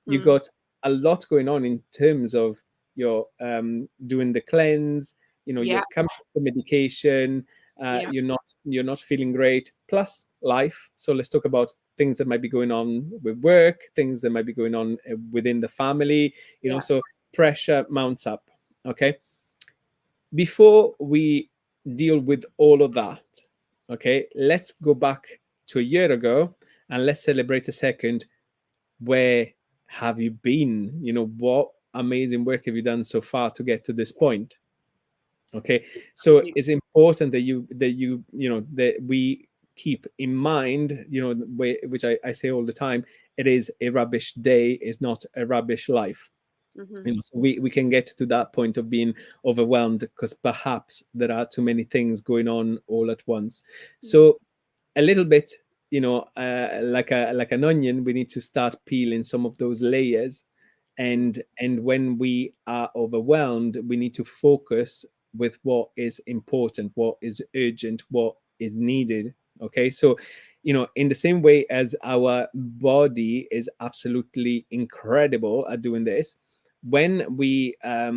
You got a lot going on in terms of your doing the cleanse. You're coming off the medication. You're not feeling great. Plus life. So let's talk about things that might be going on with work, things that might be going on within the family. So pressure mounts up. Okay. Before we deal with all of that, okay, let's go back to a year ago and let's celebrate a second. Where have you been? What amazing work have you done so far to get to this point? Okay, so it's important that we keep in mind, which I say all the time, it is a rubbish day, is not a rubbish life. So we can get to that point of being overwhelmed because perhaps there are too many things going on all at once. So a little bit, like an onion, we need to start peeling some of those layers, and when we are overwhelmed, we need to focus with what is important, what is urgent, what is needed. Okay, so in the same way as our body is absolutely incredible at doing this, when we are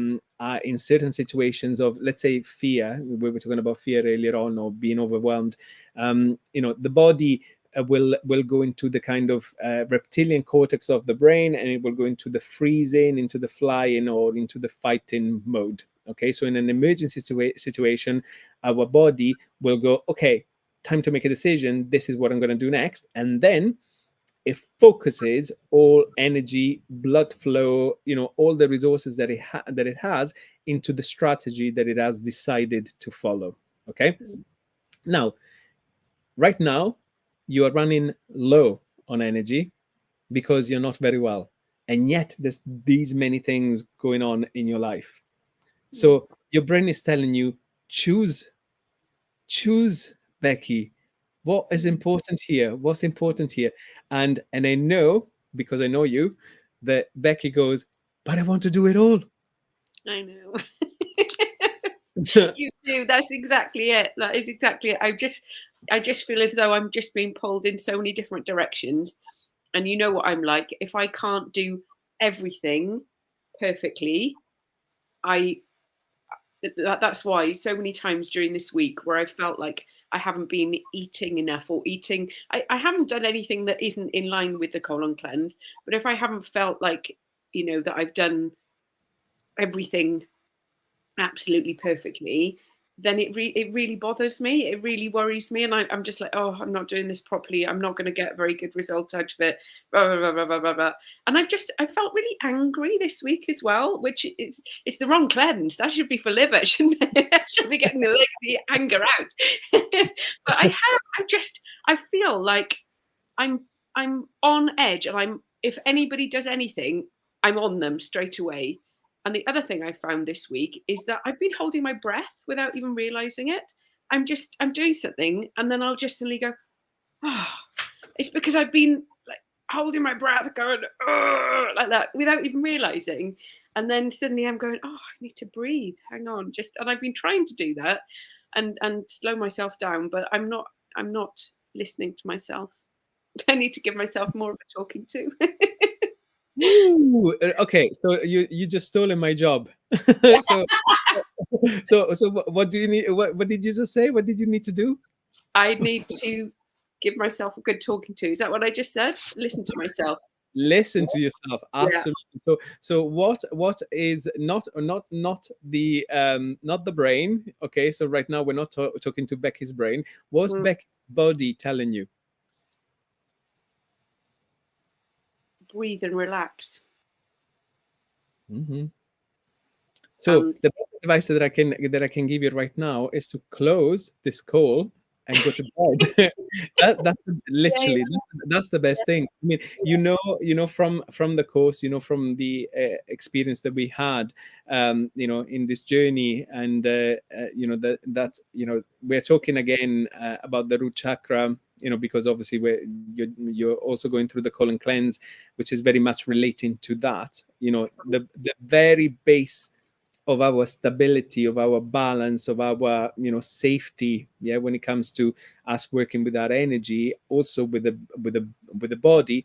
in certain situations of, let's say, fear, we were talking about fear earlier on, or being overwhelmed, the body will go into the kind of reptilian cortex of the brain, and it will go into the freezing, into the flying, or into the fighting mode. Okay, so in an emergency situation, our body will go, okay, time to make a decision. This is what I'm going to do next, and then it focuses all energy, blood flow, all the resources that it has into the strategy that it has decided to follow. Okay. Now, right now, you are running low on energy because you're not very well, and yet there's these many things going on in your life. So your brain is telling you, choose, Becky. What is important here? What's important here? And I know, because I know you, that Becky goes, but I want to do it all. I know. You do. That's exactly it. That is exactly it. I just feel as though I'm just being pulled in so many different directions. And you know what I'm like. If I can't do everything perfectly, that's why so many times during this week where I felt like I haven't been eating enough, or I haven't done anything that isn't in line with the colon cleanse. But if I haven't felt like, that I've done everything absolutely perfectly, then it really bothers me. It really worries me, and I'm just like, oh, I'm not doing this properly. I'm not going to get a very good result out of it. Blah, blah, blah, blah, blah, blah. And I felt really angry this week as well, which it's the wrong cleanse. That should be for liver, shouldn't it? I should be getting the anger out. But I feel like I'm on edge, and if anybody does anything, I'm on them straight away. And the other thing I found this week is that I've been holding my breath without even realizing it. I'm doing something, and then I'll just suddenly go, oh, it's because I've been like holding my breath, going, oh, like that, without even realizing. And then suddenly I'm going, oh, I need to breathe. Hang on, and I've been trying to do that and slow myself down, but I'm not listening to myself. I need to give myself more of a talking to. Ooh, okay, so you just stolen my job. so what do you need? What did you just say? What did you need to do? I need to give myself a good talking to. Is that what I just said? Listen to myself. Listen to yourself, Yeah. absolutely. So what is not the not the brain? Okay, so right now we're not talking to Becky's brain. What's Becky's body telling you? Breathe and relax. Mm-hmm. So the best advice that I can give you right now is to close this call and go to bed. That's literally that's the best thing. I mean, from the course, from the experience that we had, in this journey, and we're talking again about the root chakra. Because obviously you're also going through the colon cleanse, which is very much relating to that. The very base of our stability, of our balance, of our safety, when it comes to us working with our energy, also with the body.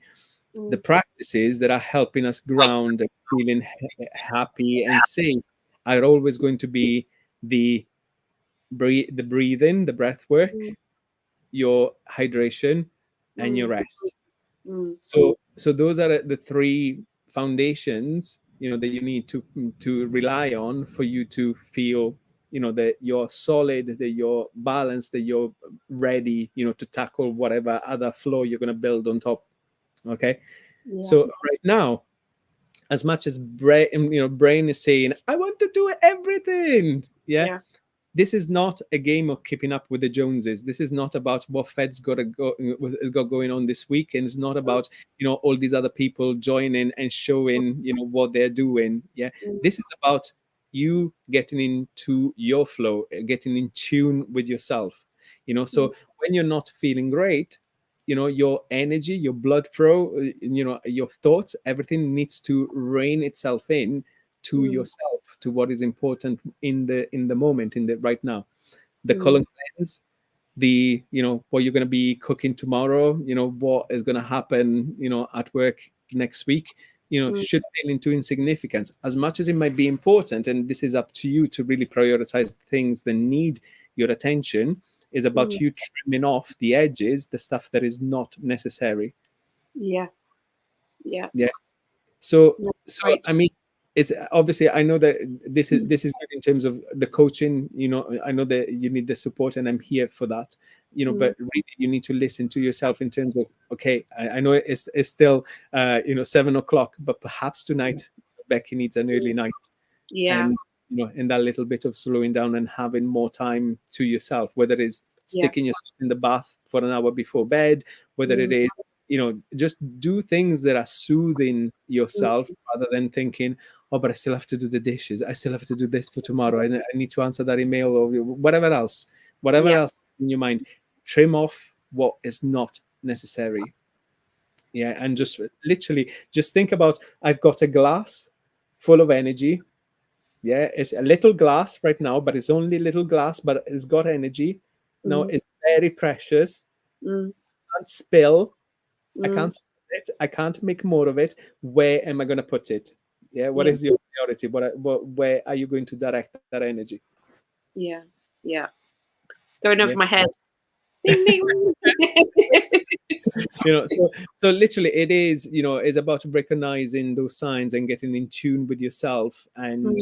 The practices that are helping us ground and feeling happy and safe are always going to be the breathing, the breath work, your hydration, and your rest. So those are the three foundations that you need to rely on for you to feel that you're solid, that you're balanced, that you're ready to tackle whatever other flow you're going to build on top. Okay. So right now, as much as brain is saying, I want to do everything, this is not a game of keeping up with the Joneses. This is not about what Fed's got going on this week, and it's not about all these other people joining and showing what they're doing. This is about you getting into your flow, getting in tune with yourself. So when you're not feeling great, your energy, your blood flow, your thoughts, everything needs to rein itself in to yourself, to what is important in the moment, in the right now. The colon cleanse, the what you're going to be cooking tomorrow, what is going to happen at work next week, should pale into insignificance, as much as it might be important. And this is up to you to really prioritize things that need your attention. is about you trimming off the edges, the stuff that is not necessary. Yeah. Yeah. Yeah. So, Yeah, so right. I mean, it's obviously, I know that this is good in terms of the coaching. I know that you need the support, and I'm here for that. But really, you need to listen to yourself in terms of, okay, I know it's still 7 o'clock, but perhaps tonight Becky needs an early night, Yeah. and in that little bit of slowing down and having more time to yourself, whether it's Yeah. sticking yourself in the bath for an hour before bed, whether it is just do things that are soothing yourself rather than thinking, oh, but I still have to do the dishes, I still have to do this for tomorrow, I need to answer that email, or whatever Yeah. else in your mind. Trim off what is not necessary. Yeah. And just literally just think about, I've got a glass full of energy. Yeah, it's a little glass right now, but it's only little glass, but it's got energy. Now it's very precious. Mm. Can't spill. I Mm. can't spill it. I can't make more of it. Where am I going to put it? Yeah. What Yeah. is your priority? Where are you going to direct that energy? Yeah. Yeah. It's going over Yeah. my head. Ding, ding. So literally it is about recognizing those signs and getting in tune with yourself, and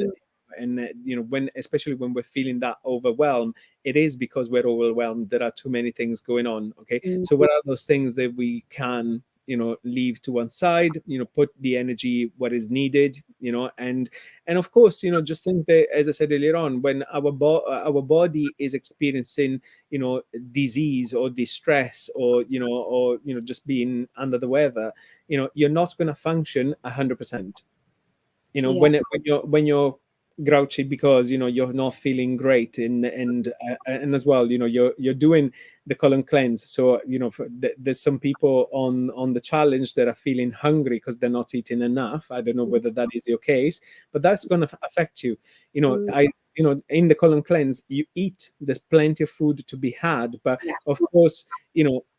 when, especially when we're feeling that overwhelmed, it is because we're overwhelmed. There are too many things going on. Okay. Mm. So what are those things that we can leave to one side, put the energy what is needed, and of course, just think that, as I said earlier on, when our body is experiencing disease or distress, or just being under the weather, you're not going to function 100%. Yeah. When you're grouchy because you're not feeling great, and as well, you're doing the colon cleanse. So there's some people on the challenge that are feeling hungry because they're not eating enough. I don't know whether that is your case, but that's going to affect you. Mm. In the colon cleanse, you eat, there's plenty of food to be had, but Yeah. of course,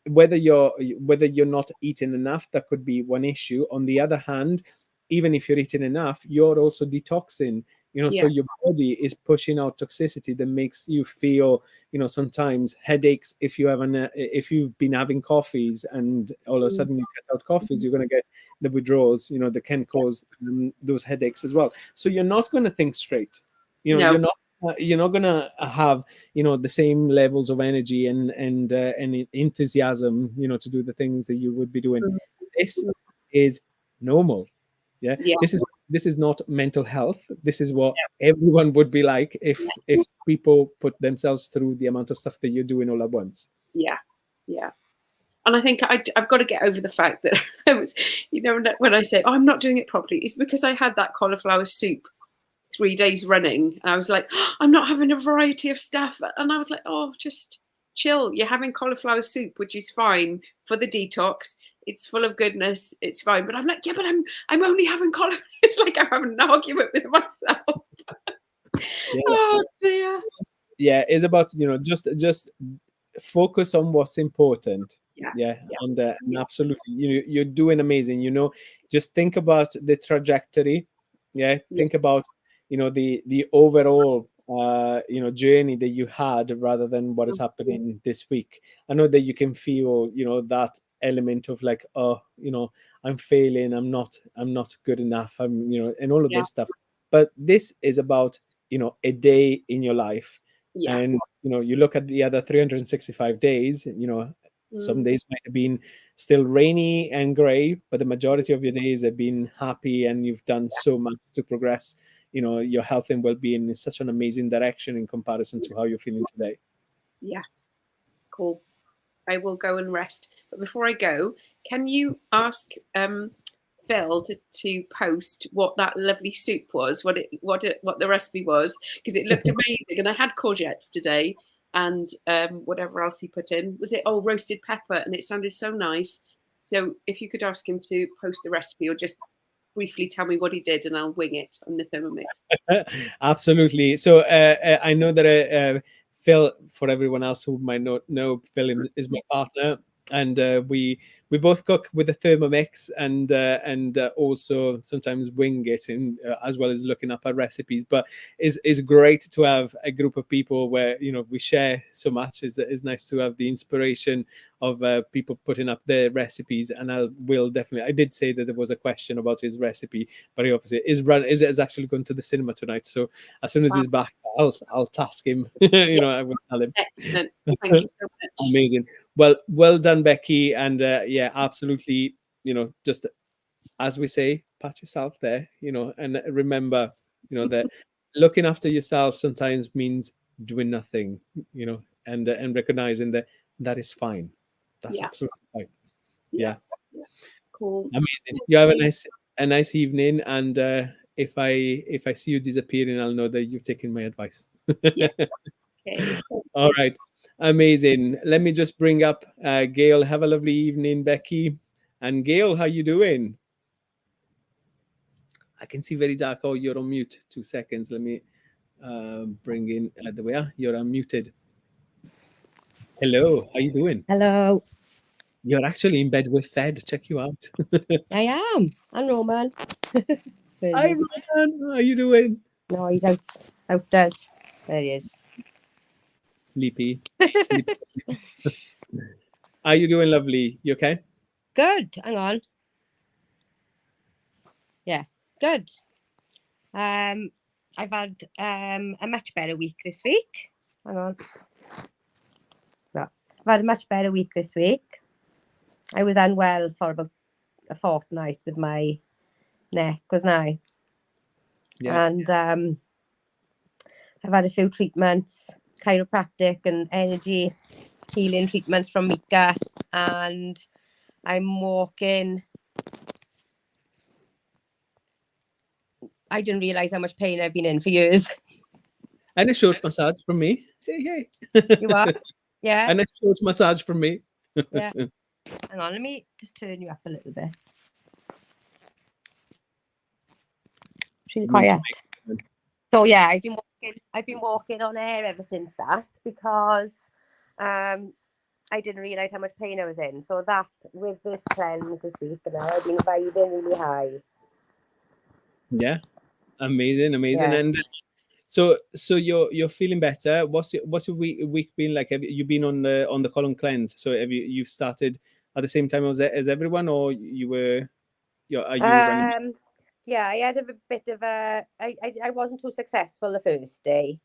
whether you're not eating enough, that could be one issue. On the other hand, even if you're eating enough, you're also detoxing. So Yeah. your body is pushing out toxicity that makes you feel, sometimes headaches. If you've been having coffees and all of a sudden you cut out coffees, you're going to get the withdrawals, that can cause those headaches as well. So you're not going to think straight. No. You're not going to have the same levels of energy and enthusiasm to do the things that you would be doing. This is normal. Yeah. Yeah. This is not mental health. This is what everyone would be like if people put themselves through the amount of stuff that you're doing all at once. Yeah. Yeah. And I think I've got to get over the fact that I was, when I say, oh, I'm not doing it properly, it's because I had that cauliflower soup 3 days running. And I was like, oh, I'm not having a variety of stuff. And I was like, oh, just chill. You're having cauliflower soup, which is fine for the detox. It's full of goodness. It's fine. But I'm like, yeah, but I'm only having cauliflower. It's like I'm having an argument with myself. Yeah. Oh dear. Yeah, it's about just focus on what's important. Yeah. Yeah. And absolutely, you're doing amazing. Just think about the trajectory. Yeah. Think Yes. about the overall journey that you had, rather than what is happening this week. I know that you can feel that element of like, oh, I'm failing, I'm not good enough, and all of Yeah. this stuff. But this is about a day in your life. Yeah. And you look at the other 365 days, some Mm. days might have been still rainy and gray, but the majority of your days have been happy, and you've done so much to progress your health and well-being in such an amazing direction in comparison to how you're feeling today. Yeah. Cool. I will go and rest. But before I go, can you ask Phil to post what that lovely soup was, what the recipe was, because it looked amazing. And I had courgettes today, and whatever else he put in. Was it roasted pepper? And it sounded so nice. So if you could ask him to post the recipe, or just briefly tell me what he did, and I'll wing it on the Thermomix. Absolutely. So I know that Phil, for everyone else who might not know, Phil is my partner. and we both cook with a Thermomix, and also sometimes wing it, in as well as looking up our recipes. But is great to have a group of people where we share so much. Is nice to have the inspiration of people putting up their recipes. And will definitely. I did say that there was a question about his recipe, but he obviously is actually going to the cinema tonight. So as soon as Wow. he's back, I'll task him. Yeah. I will tell him. Excellent. Thank you so much. Amazing. Well done, Becky. And yeah, absolutely. Just as we say, pat yourself there. And remember, that looking after yourself sometimes means doing nothing. And recognizing that is fine. That's Yeah. absolutely fine. Yeah. Yeah. Cool. Amazing. You have a nice evening. And if I see you disappearing, I'll know that you've taken my advice. Yeah. Okay. All right. Amazing. Let me just bring up Gail. Have a lovely evening, Becky. And Gail, how you doing? I can see very dark. Oh, you're on mute. 2 seconds. Let me bring in the way. You're unmuted. Hello. How you doing? Hello, You're actually in bed with Fed. Check you out. I am. I'm Roman. Where is Hi, he? Roman. How you doing? No, he's outdoors. There he is. Sleepy. Sleepy. How you doing, lovely? You okay? Good. Hang on. Yeah, good. I've had a much better week this week. Hang on. No, I've had a much better week this week. I was unwell for about a fortnight with my neck, wasn't I? Yeah. And I've had a few treatments, chiropractic and energy healing treatments from Mika, and I'm walking. I didn't realise how much pain I've been in for years. And a short massage from me. Hey, hey. You are? Yeah. And a short massage from me. Yeah. Hang on, let me just turn you up a little bit. It's really quiet. So yeah, I've been walking on air ever since that, because I didn't realise how much pain I was in. So that, with this cleanse this week, and I've been vibing really high. Yeah. Amazing. Yeah. And so you're feeling better. What's your week been like? Have you been on the colon cleanse? So have you started at the same time as everyone, or are you running? Yeah, I had a bit of I wasn't too successful the first day,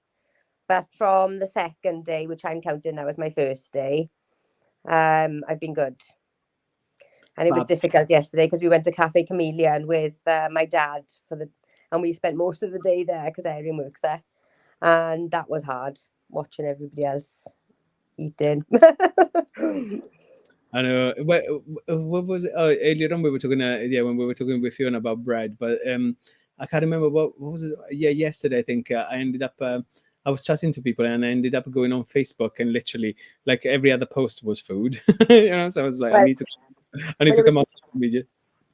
but from the second day, which I'm counting now as my first day, I've been good. And it was Fab. difficult yesterday because we went to Cafe Chameleon with my dad and we spent most of the day there because Erin works there, and that was hard watching everybody else eating. I know. What was it? Oh, earlier on we were talking. When we were talking with Fiona about bread, but I can't remember what was it. Yeah, yesterday I think I ended up. I was chatting to people and I ended up going on Facebook, and literally like every other post was food. So I was like, Well, I need to come on social media.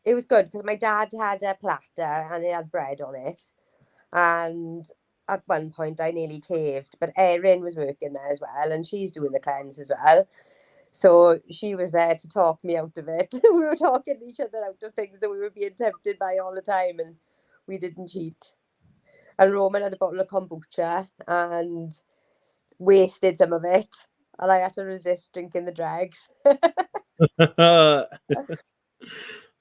it was good because my dad had a platter and it had bread on it, and at one point I nearly caved, but Erin was working there as well, and she's doing the cleanse as well. So she was there to talk me out of it. We were talking each other out of things that we were being tempted by all the time, and we didn't cheat. And Roman had a bottle of kombucha and wasted some of it, and I had to resist drinking the dregs.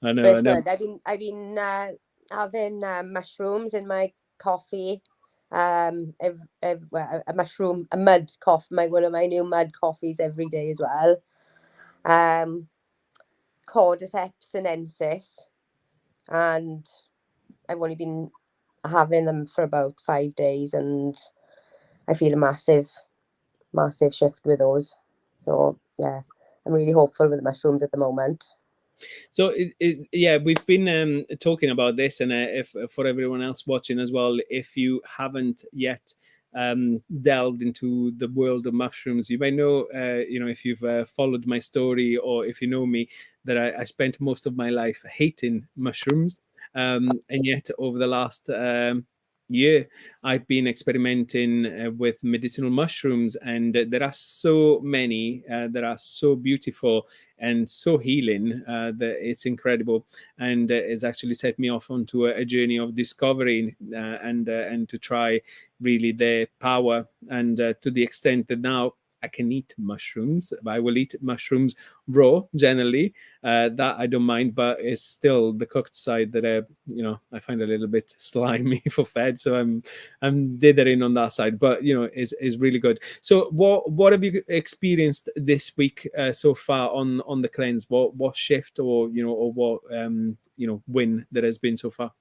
I But know. it's good. I've been having mushrooms in my coffee. Well, a mud coffee, one of my new mud coffees every day as well. Cordyceps sinensis, and I've only been having them for about 5 days, and I feel a massive shift with those. So yeah, I'm really hopeful with the mushrooms at the moment. So we've been talking about this, and if for everyone else watching as well, if you haven't yet delved into the world of mushrooms, you may know, if you've followed my story, or if you know me, that I spent most of my life hating mushrooms, and yet over the last Yeah, I've been experimenting with medicinal mushrooms, and there are so many that are so beautiful and so healing that it's incredible, and it's actually set me off onto a journey of discovering and to try really their power, and to the extent that now I can eat mushrooms. I will eat mushrooms raw generally. That I don't mind, but it's still the cooked side that I find a little bit slimy for fed. So I'm dithering on that side, but is really good. So what have you experienced this week so far on the cleanse? What shift or or what win that has been so far?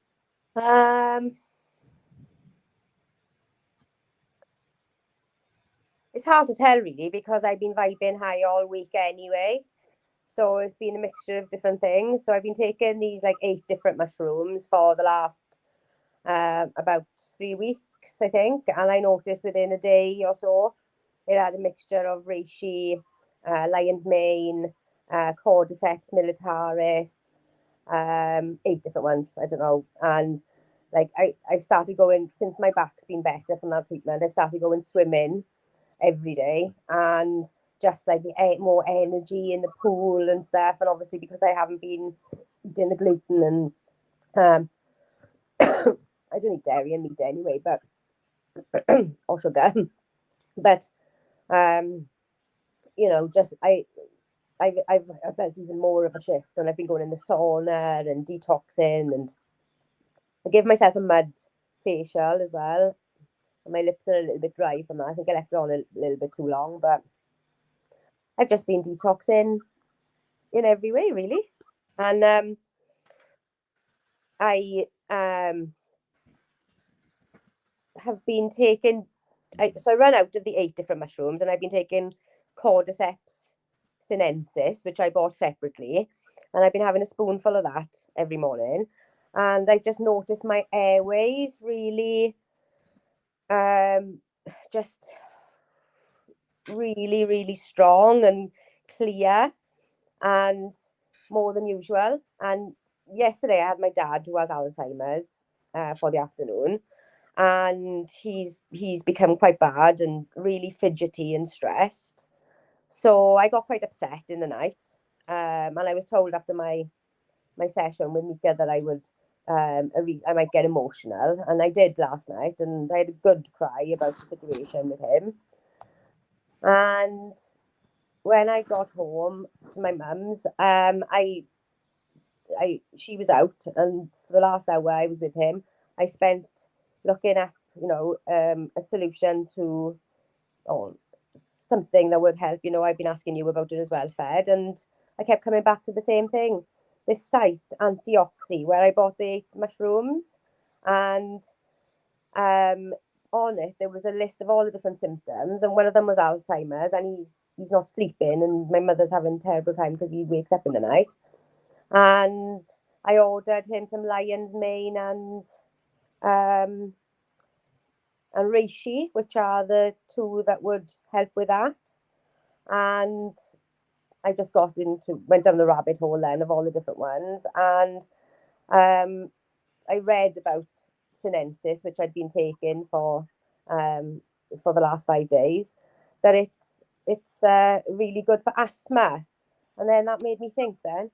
It's hard to tell really because I've been vibing high all week anyway. So it's been a mixture of different things. So I've been taking these like 8 different mushrooms for the last about 3 weeks, I think. And I noticed within a day or so, it had a mixture of reishi, lion's mane, cordyceps militaris, 8 different ones. I don't know. And like I've started going, since my back's been better from that treatment, I've started going swimming every day, and just like the more energy in the pool and stuff. And obviously because I haven't been eating the gluten and I don't eat dairy and meat anyway, but or sugar, but just I've felt even more of a shift, and I've been going in the sauna and detoxing, and I gave myself a mud facial as well. And my lips are a little bit dry from that. I think I left it on a little bit too long, but I've just been detoxing in every way, really. And I have been taking. So I ran out of the 8 different mushrooms, and I've been taking cordyceps sinensis, which I bought separately, and I've been having a spoonful of that every morning. And I've just noticed my airways really, just really, really strong and clear, and more than usual. And yesterday I had my dad, who has Alzheimer's, for the afternoon, and he's become quite bad and really fidgety and stressed. So I got quite upset in the night, and I was told after my session with Mika that I would I might get emotional, and I did last night, and I had a good cry about the situation with him. And when I got home to my mum's, she was out, and for the last hour I was with him. I spent looking at a solution to something that would help. I've been asking you about it as well, Fed, and I kept coming back to the same thing. This site, Antioxy, where I bought the mushrooms, and on it there was a list of all the different symptoms, and one of them was Alzheimer's, and he's not sleeping, and my mother's having a terrible time because he wakes up in the night. And I ordered him some lion's mane and reishi, which are the 2 that would help with that. And I just went down the rabbit hole then of all the different ones, and I read about sinensis, which I'd been taking for the last 5 days, that it's really good for asthma. And then that made me think then,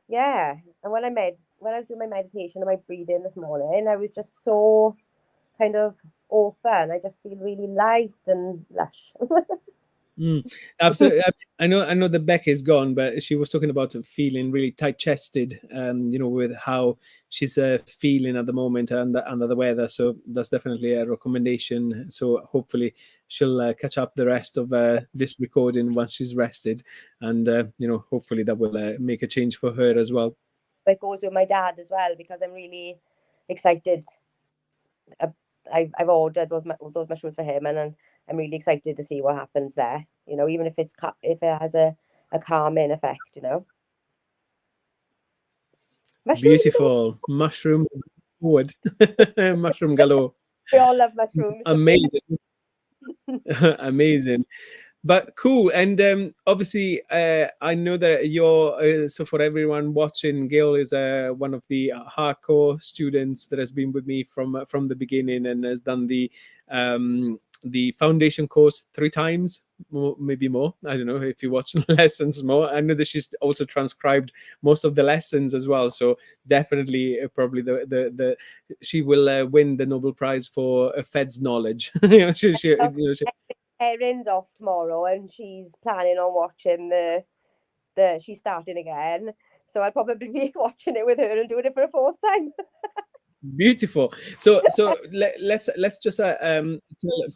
yeah. And when I was doing my meditation and my breathing this morning, I was just so kind of open. I just feel really light and lush. Absolutely. I know that Becky's gone, but she was talking about feeling really tight-chested, with how she's feeling at the moment under the weather. So that's definitely a recommendation. So hopefully she'll catch up the rest of this recording once she's rested, and hopefully that will make a change for her as well. It goes with my dad as well, because I'm really excited. I've ordered those mushrooms for him, and I'm really excited to see what happens there. Even if it has a calming effect. Mushrooms. Beautiful mushroom forward, mushroom galore. We all love mushrooms. Amazing. Amazing. But cool. And obviously, I know that you're, so for everyone watching, Gail is one of the hardcore students that has been with me from the beginning and has done the foundation course 3 times, maybe more. I don't know if you watch lessons more. I know that she's also transcribed most of the lessons as well. So definitely, probably the she will win the Nobel Prize for Fed's knowledge. Erin's off tomorrow, and she's planning on watching she's starting again. So I'll probably be watching it with her and doing it for a 4th time. Beautiful. So let's just tell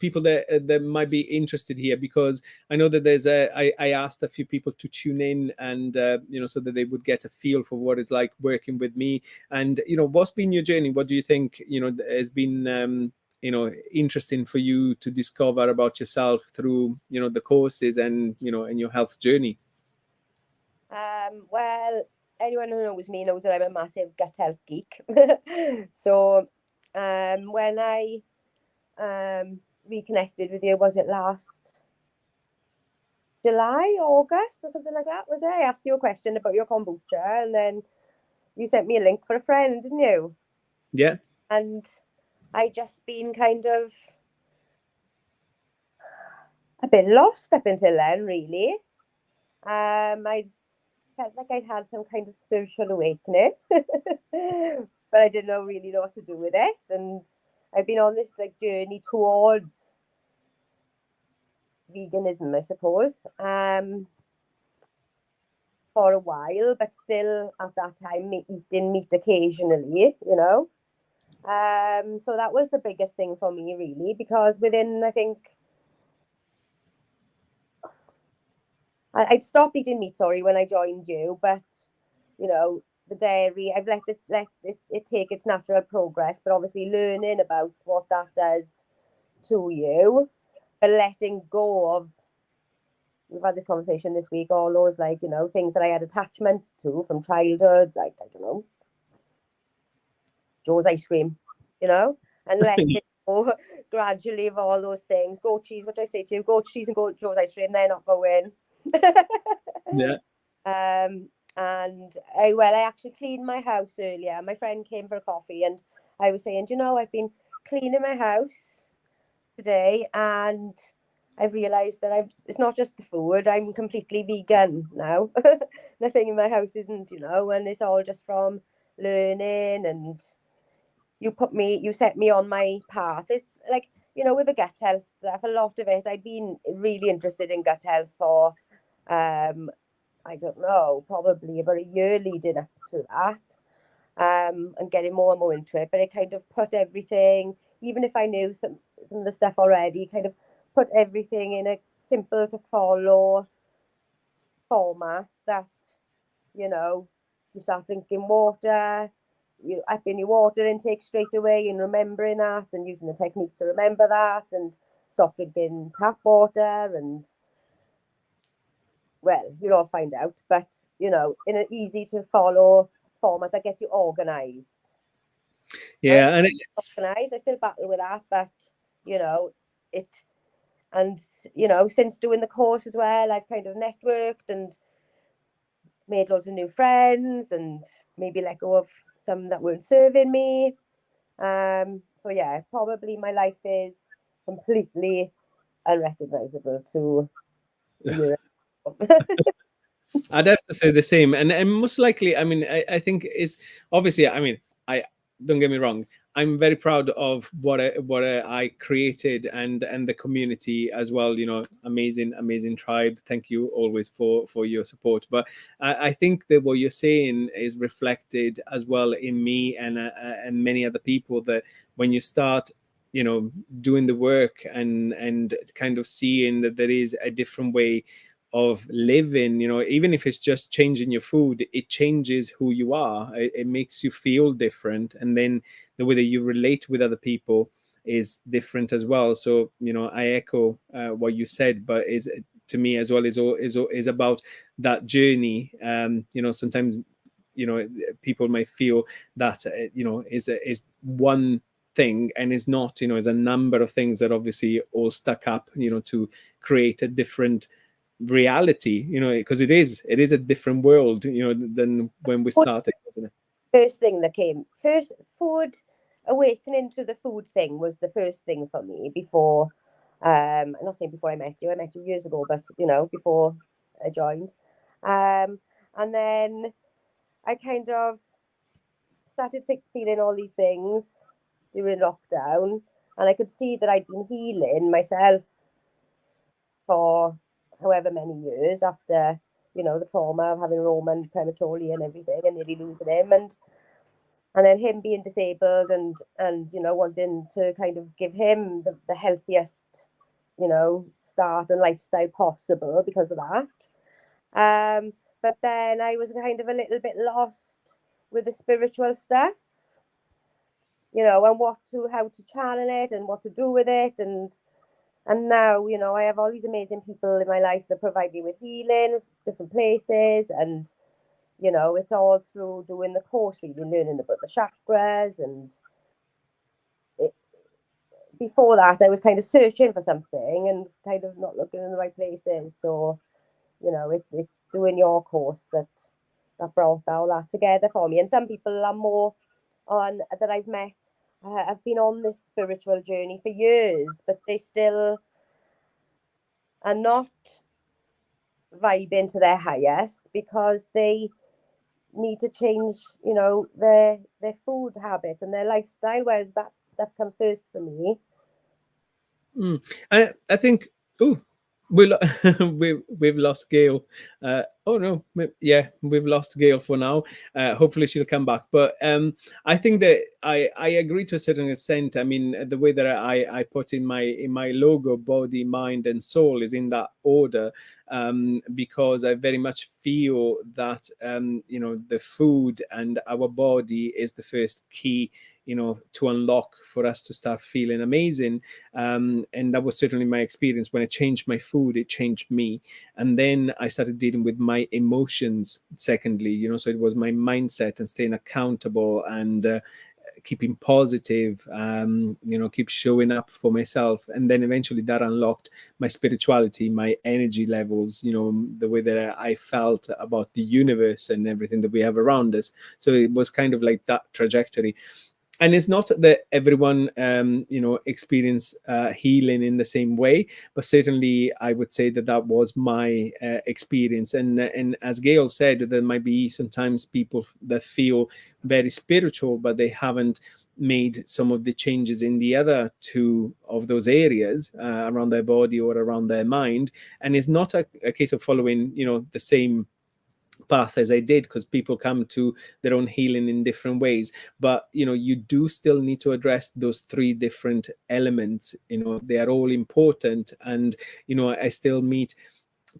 people that might be interested here, because I know that I asked a few people to tune in, and so that they would get a feel for what it's like working with me. And what's been your journey? What do you think has been interesting for you to discover about yourself through the courses and and your health journey? Well, anyone who knows me knows that I'm a massive gut health geek. So, when I reconnected with you, was it last July, August, or something like that? Was it? I asked you a question about your kombucha, and then you sent me a link for a friend, didn't you? Yeah. And I just been kind of a bit lost up until then, really. I'd felt like I'd had some kind of spiritual awakening, but I didn't really know what to do with it. And I've been on this like journey towards veganism, I suppose, for a while, but still at that time eating meat occasionally, So that was the biggest thing for me, really, because within, I think, I'd stopped eating meat, sorry, when I joined you, but the dairy, I've let it take its natural progress, but obviously learning about what that does to you, but letting go of, we've had this conversation this week, all those things that I had attachments to from childhood, like, I don't know, Joe's ice cream, and letting go gradually of all those things. Goat cheese, what I say to you, goat cheese and Joe's ice cream, they're not going. Yeah. And I actually cleaned my house earlier. My friend came for a coffee, and I was saying, I've been cleaning my house today, and I've realised that it's not just the food. I'm completely vegan now. Nothing in my house isn't, and it's all just from learning, and you set me on my path. It's like, with the gut health stuff, a lot of it, I'd been really interested in gut health for I don't know, probably about a year leading up to that, and getting more and more into it. But it kind of put everything, even if I knew some of the stuff already, kind of put everything in a simple to follow format that, you start drinking water, you up in your water intake straight away and remembering that and using the techniques to remember that, and stop drinking tap water, and well, you'll all find out, but in an easy to follow format that gets you organized. Yeah. And Organized, I still battle with that, but it, and since doing the course as well, I've kind of networked and made loads of new friends, and maybe let go of some that weren't serving me. So yeah, probably my life is completely unrecognizable to a year ago. I'd have to say the same, and most likely, I mean, I think is obviously, I mean, I don't get me wrong, I'm very proud of what I created, and the community as well. Amazing tribe. Thank you always for your support. But I think that what you're saying is reflected as well in me and many other people, that when you start doing the work and kind of seeing that there is a different way of living, even if it's just changing your food, it changes who you are. It makes you feel different, and then the way that you relate with other people is different as well. So I echo what you said, but is to me as well is about that journey. Sometimes people may feel that is one thing, and it's not, it's a number of things that obviously all stuck up, to create a different reality, because it is a different world, than when we started, wasn't it? First thing that came first, food, awakening to the food thing was the first thing for me before. I'm not saying before I met you years ago, but before I joined. And then I kind of started feeling all these things during lockdown, and I could see that I'd been healing myself for however many years after, the trauma of having Roman prematurely and everything, and nearly losing him, and then him being disabled, and wanting to kind of give him the healthiest, start and lifestyle possible because of that. But then I was kind of a little bit lost with the spiritual stuff, and how to channel it and what to do with it. And now, I have all these amazing people in my life that provide me with healing, different places. And, it's all through doing the course, really learning about the chakras. And before that, I was kind of searching for something and kind of not looking in the right places. So, it's doing your course that brought all that together for me. And some people are more that I've met have been on this spiritual journey for years, but they still are not vibing to their highest because they need to change, their food habits and their lifestyle, whereas that stuff comes first for me. I think, we've lost Gail. Oh no, yeah, we've lost Gail for now. Hopefully she'll come back. But I think that I agree to a certain extent. I mean, the way that I put in my logo, body, mind, and soul is in that order, because I very much feel that the food and our body is the first key, to unlock for us to start feeling amazing. And that was certainly my experience. When I changed my food, it changed me. And then I started dealing with my emotions secondly, so it was my mindset and staying accountable and keeping positive, keep showing up for myself. And then eventually that unlocked my spirituality, my energy levels, the way that I felt about the universe and everything that we have around us. So it was kind of like that trajectory. And it's not that everyone experience healing in the same way, but certainly I would say that was my experience. And as Gail said, there might be sometimes people that feel very spiritual, but they haven't made some of the changes in the other two of those areas, around their body or around their mind. And it's not a case of following the same path as I did, because people come to their own healing in different ways. But you do still need to address those three different elements. They are all important. And I still meet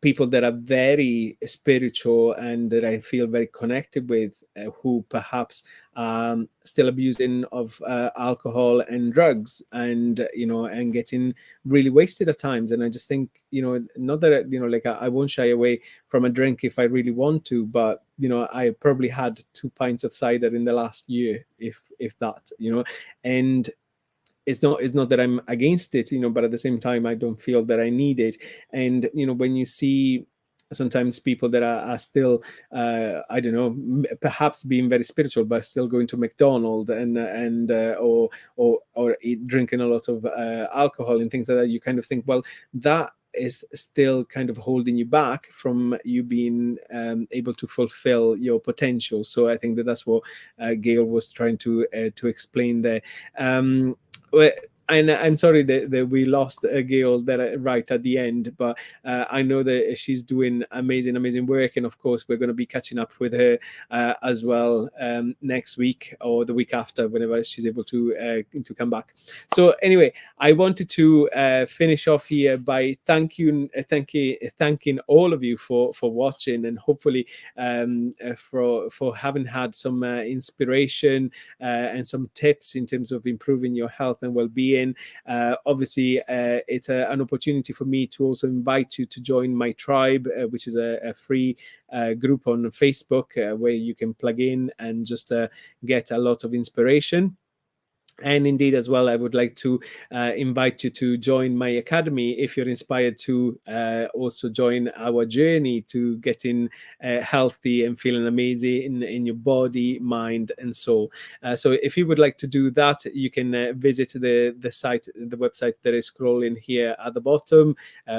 people that are very spiritual and that I feel very connected with, who perhaps still abusing of alcohol and drugs, and and getting really wasted at times. And I just think, not that like I won't shy away from a drink if I really want to, but I probably had 2 pints of cider in the last year, if that. And it's not that I'm against it, but at the same time, I don't feel that I need it. And when you see sometimes people that are still, I don't know, perhaps being very spiritual, but still going to McDonald's or drinking a lot of alcohol and things like that, you kind of think, well, that is still kind of holding you back from you being able to fulfill your potential. So I think that's what Gail was trying to explain there. And I'm sorry that we lost Gail right at the end, but I know that she's doing amazing work, and of course we're going to be catching up with her as well next week or the week after, whenever she's able to come back. So anyway, I wanted to finish off here by thanking all of you for watching, and hopefully for having had some inspiration and some tips in terms of improving your health and well-being. Obviously, it's an opportunity for me to also invite you to join my tribe, which is a free group on Facebook where you can plug in and just get a lot of inspiration. And indeed, as well, I would like to invite you to join my academy if you're inspired to also join our journey to getting healthy and feeling amazing in your body, mind, and soul. So if you would like to do that, you can visit the website that is scrolling here at the bottom,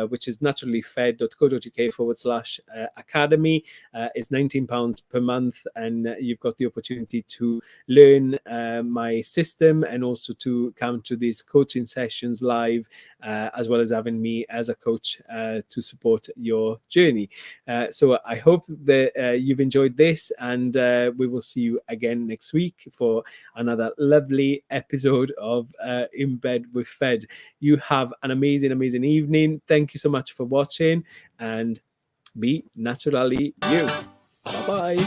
which is naturallyfed.co.uk/academy. It's £19 per month, and you've got the opportunity to learn my system, and also to come to these coaching sessions live, as well as having me as a coach to support your journey. So I hope that you've enjoyed this, and we will see you again next week for another lovely episode of In Bed with Fed. You have an amazing, amazing evening. Thank you so much for watching, and be naturally you. Bye bye.